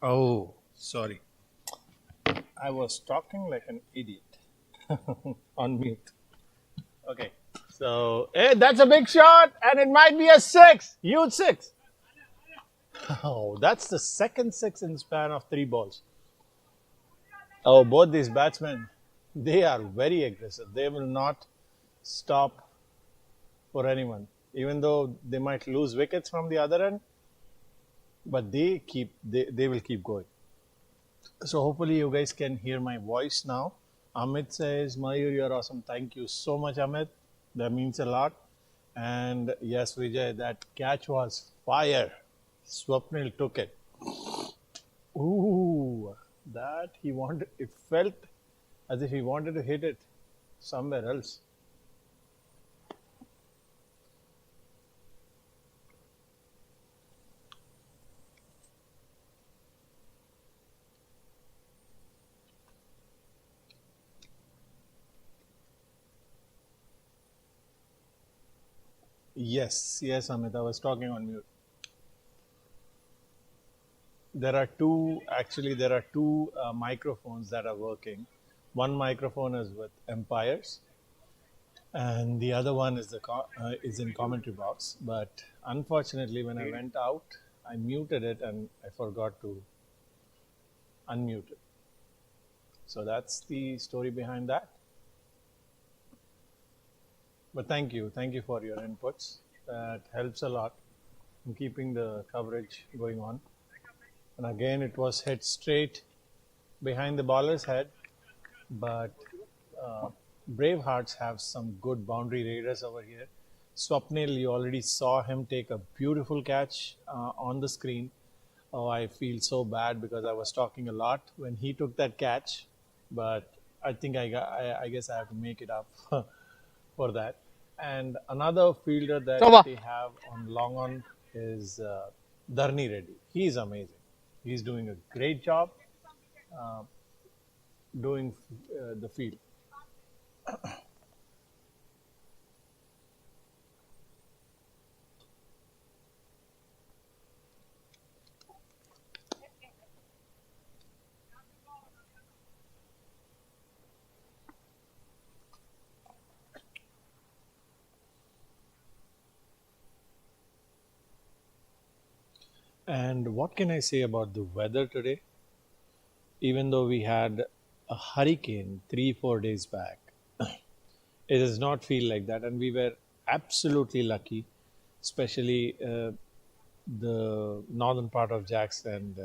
Oh, sorry. I was talking like an idiot on mute. Okay. So, hey, that's a big shot, and it might be a six. Huge six. Oh, that's the second six in span of 3 balls. Oh, both these batsmen, they are very aggressive. They will not stop for anyone, even though they might lose wickets from the other end, but they will keep going. So hopefully you guys can hear my voice now. Amit says, Mayur, you're awesome. Thank you so much, Amit. That means a lot. And yes, Vijay, that catch was fire. Swapnil took it. Ooh, that he wanted, it felt as if he wanted to hit it somewhere else. Yes, Amit, I was talking on mute. There are two microphones that are working. One microphone is with umpires, and the other one is is in commentary box. But unfortunately, when I went out, I muted it and I forgot to unmute it. So that's the story behind that. But thank you for your inputs. That helps a lot in keeping the coverage going on. And again, it was hit straight behind the bowler's head. But Bravehearts have some good boundary raiders over here. Swapnil, you already saw him take a beautiful catch on the screen. Oh, I feel so bad because I was talking a lot when he took that catch. But I think I guess I have to make it up for that. And another fielder that they have on long on is Dharni Reddy. He's amazing. He's doing a great job doing the field. And what can I say about the weather today? Even though we had a hurricane 3-4 days back, it does not feel like that. And we were absolutely lucky, especially the northern part of Jackson.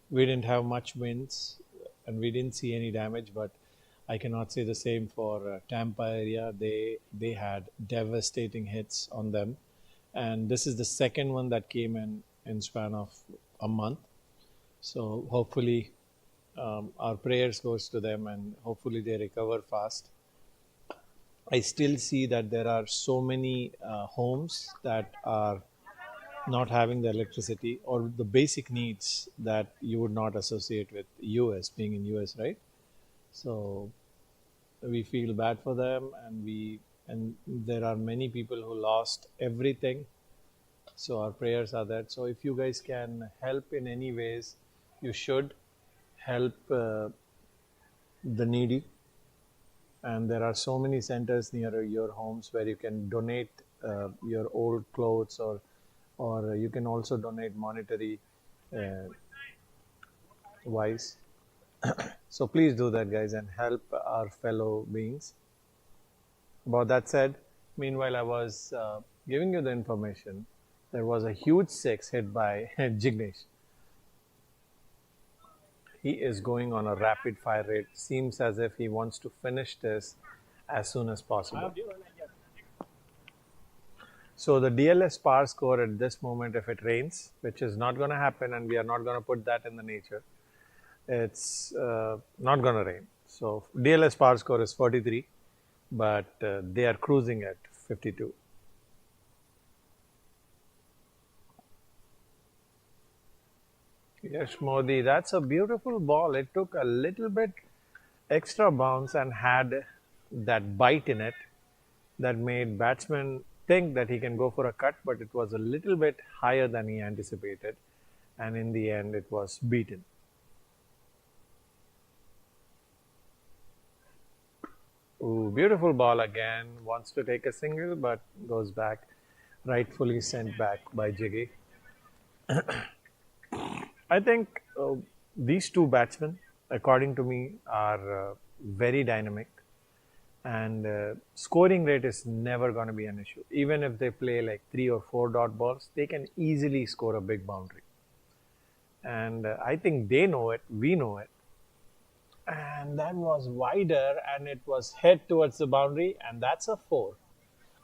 We didn't have much winds and we didn't see any damage, but I cannot say the same for Tampa area. They had devastating hits on them. And this is the second one that came in span of a month. So hopefully our prayers goes to them and hopefully they recover fast. I still see that there are so many homes that are not having the electricity or the basic needs that you would not associate with US, being in US, right? So we feel bad for them, and there are many people who lost everything. So our prayers are that. So if you guys can help in any ways, you should help the needy. and there are so many centers near your homes where you can donate your old clothes, or you can also donate monetary wise. So please do that, guys, and help our fellow beings. About that said, meanwhile I was giving you the information, there was a huge six hit by Jignesh. He is going on a rapid fire rate. Seems as if he wants to finish this as soon as possible. So the DLS par score at this moment, if it rains, which is not going to happen, and we are not going to put that in the nature, it's not going to rain. So DLS par score is 43, but they are cruising at 52. Yes, Modi, that's a beautiful ball. It took a little bit extra bounce and had that bite in it that made batsman think that he can go for a cut, but it was a little bit higher than he anticipated, and in the end it was beaten. Ooh, beautiful ball again. Wants to take a single, but goes back, rightfully sent back by Jiggy. I think these two batsmen, according to me, are very dynamic, and scoring rate is never going to be an issue. Even if they play like 3 or 4 dot balls, they can easily score a big boundary. And I think they know it, we know it. And that was wider, and it was head towards the boundary, and that's a 4.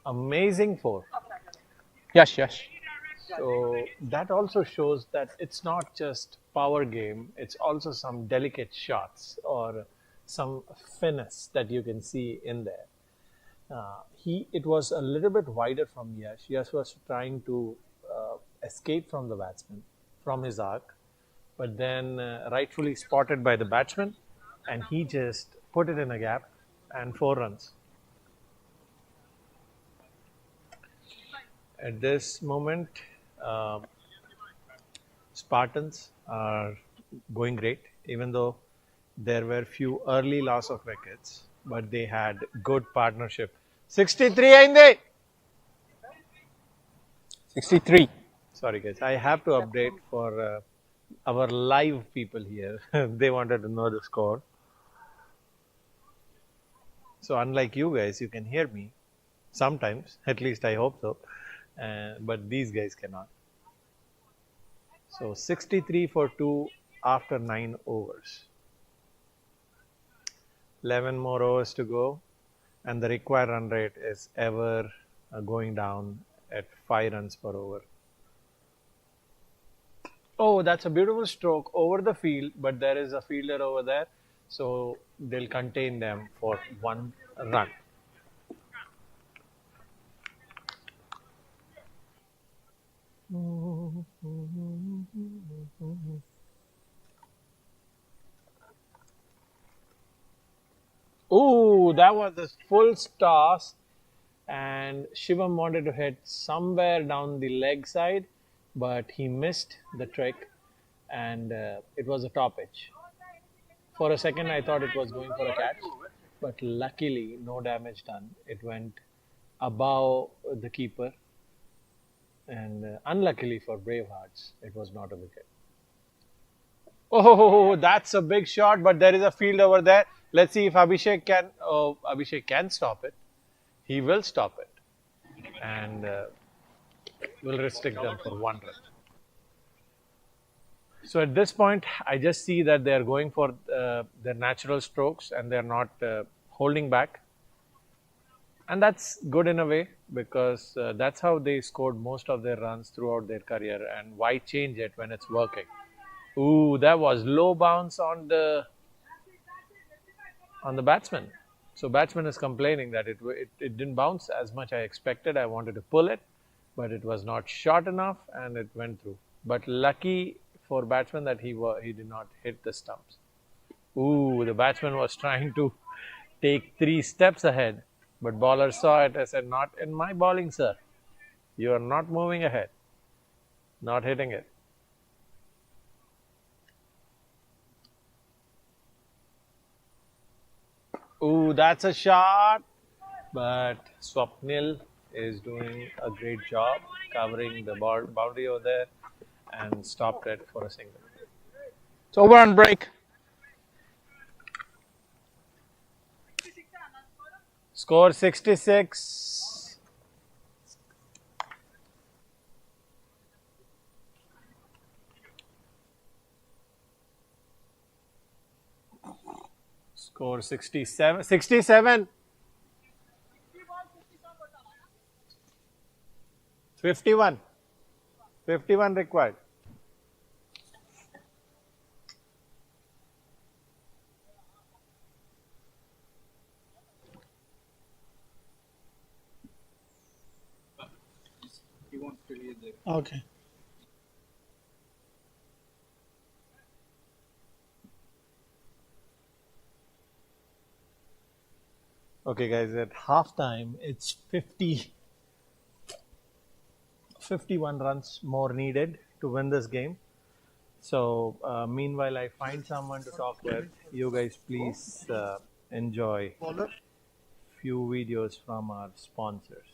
Amazing 4. Yes, yes. So that also shows that it's not just power game, it's also some delicate shots or some finesse that you can see in there. It was a little bit wider from Yash. Yash was trying to escape from the batsman, from his arc, but then rightfully spotted by the batsman, and he just put it in a gap, and 4 runs. At this moment, Spartans are going great, even though there were few early loss of wickets, but they had good partnership. 63 ainde. 63. Sorry guys, I have to update for our live people here. They wanted to know the score. So unlike you guys, you can hear me sometimes, at least I hope so, but these guys cannot. So 63 for 2 after 9 overs. 11 more overs to go, and the required run rate is ever going down at 5 runs per over. Oh, that's a beautiful stroke over the field, but there is a fielder over there, so they'll contain them for 1 run. Ooh, that was a full toss, and Shivam wanted to hit somewhere down the leg side, but he missed the trick, and it was a top edge. For a second, I thought it was going for a catch, but luckily, no damage done. It went above the keeper, and unluckily for Bravehearts, it was not a wicket. Oh, that's a big shot, but there is a field over there. Let's see if Abhishek can. Oh, Abhishek can stop it. He will stop it, and will restrict them for 1 run. So at this point, I just see that they are going for their natural strokes, and they are not holding back. And that's good in a way, because that's how they scored most of their runs throughout their career. And why change it when it's working? Ooh, that was low bounce on the batsman. So batsman is complaining that it didn't bounce as much I expected. I wanted to pull it, but it was not short enough, and it went through. But lucky for batsman that he did not hit the stumps. Ooh, the batsman was trying to take 3 steps ahead, but bowler saw it. I said, not in my bowling, sir. You are not moving ahead, not hitting it. Ooh, that's a shot. But Swapnil is doing a great job covering the boundary over there and stopped it for a single. It's over on break. Score 66. Score 67. 67. 51. 51 required. He wants to hear the. Okay. Okay, guys, at halftime, it's 51 runs more needed to win this game. So, meanwhile, I find someone to talk with. You guys, please enjoy few videos from our sponsors.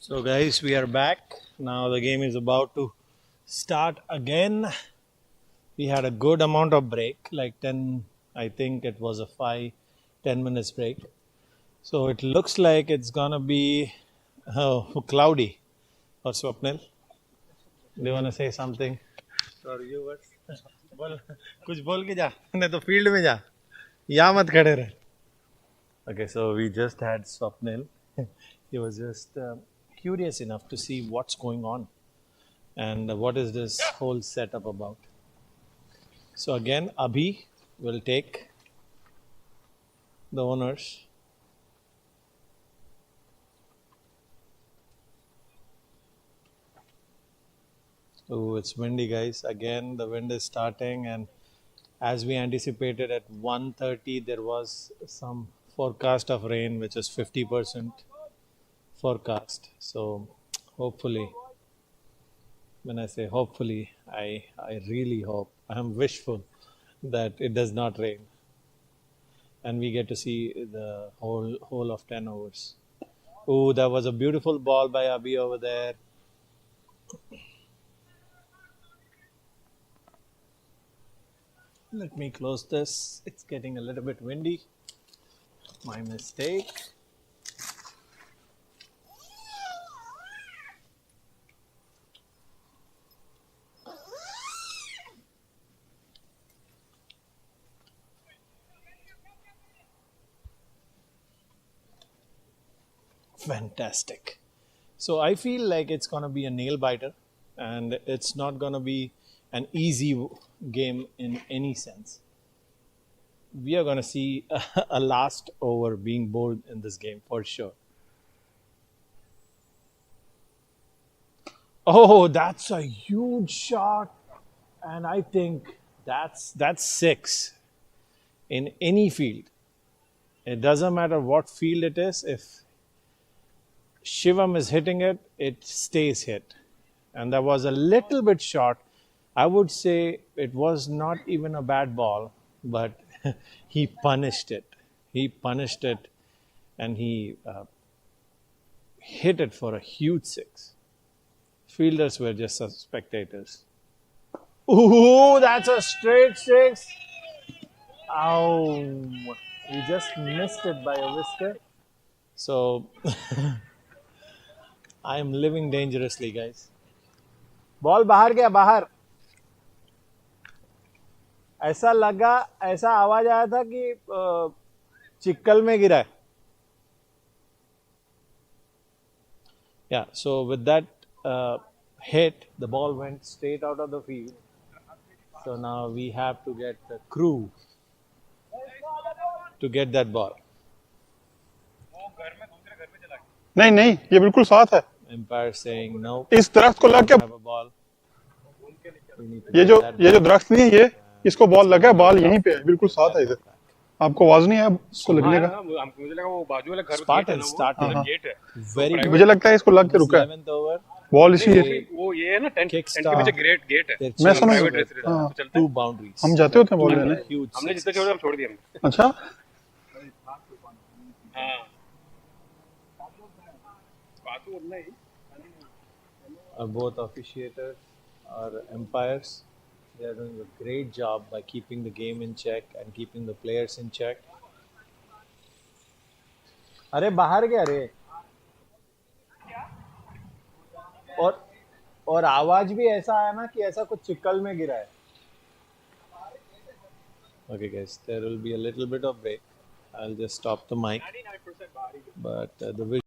So guys, we are back. Now the game is about to start again. We had a good amount of break, like 10, I think it was a 5-10 minutes break. So it looks like it's gonna be cloudy. Or Swapnil, do you wanna say something? Sorry, you what? बोल कुछ बोल के जा नहीं तो field में जा यहाँ मत खड़े रहे. Okay, so we just had Swapnil. He was just curious enough to see what's going on and what is this whole setup about. So again, Abhi will take the honors. Oh, it's windy, guys. Again, the wind is starting, and as we anticipated at 1:30, there was some forecast of rain, which is 50% forecast. So hopefully, when I say hopefully, I really hope, I'm wishful that it does not rain and we get to see the whole of 10 overs. Oh, that was a beautiful ball by Abhi over there. Let me close this. It's getting a little bit windy. My mistake. Fantastic. So I feel like it's going to be a nail biter and it's not going to be an easy game in any sense. We are going to see a last over being bowled in this game for sure. Oh, that's a huge shot. And I think that's six in any field. It doesn't matter what field it is. If Shivam is hitting it, it stays hit. And that was a little bit short. I would say it was not even a bad ball, but he punished it. He punished it and he hit it for a huge six. Fielders were just spectators. Ooh, that's a straight six. Oh, we just missed it by a whisker. So I am living dangerously, guys. Ball बाहर गया बाहर. ऐसा लगा, ऐसा आवाज आया था कि चिक्कल में गिरा है. Yeah, so with that hit, the ball went straight out of the field. So now we have to get the crew to get that ball. नहीं नहीं, ये बिल्कुल साथ है. Umpire saying no. इस दरख्त को लग के Have a ball. ये जो दरख्त नहीं है, ये इसको बॉल लगा है, बॉल यहीं पे है, बिल्कुल साथ है इधर. आपको आवाज नहीं है इसको लगने का? मुझे लगा वो बाजू वाला घर Spartans started गेट है. very good. मुझे लगता है इसको लग के रुका है. 11th over. बॉल इसी है. वो ये है ना 10 के Kickstart. पीछे ग्रेट गेट है. मैं समझ Private गया. with, हाँ. तो 2 boundaries. हम जाते होते हैं बॉल लेने. Huge हमने six. जितना छोड़ा हम छोड़ दिया हमने. अच्छा. हाँ. बाजू उतना ही. Both officiators or umpires, they are doing a great job by keeping the game in check and keeping the players in check. अरे बाहर गया रे. और आवाज भी ऐसा आया ना कि ऐसा कुछ चिक्कल में गिरा है. Okay guys, there will be a little bit of break. I'll just stop the mic. But the visual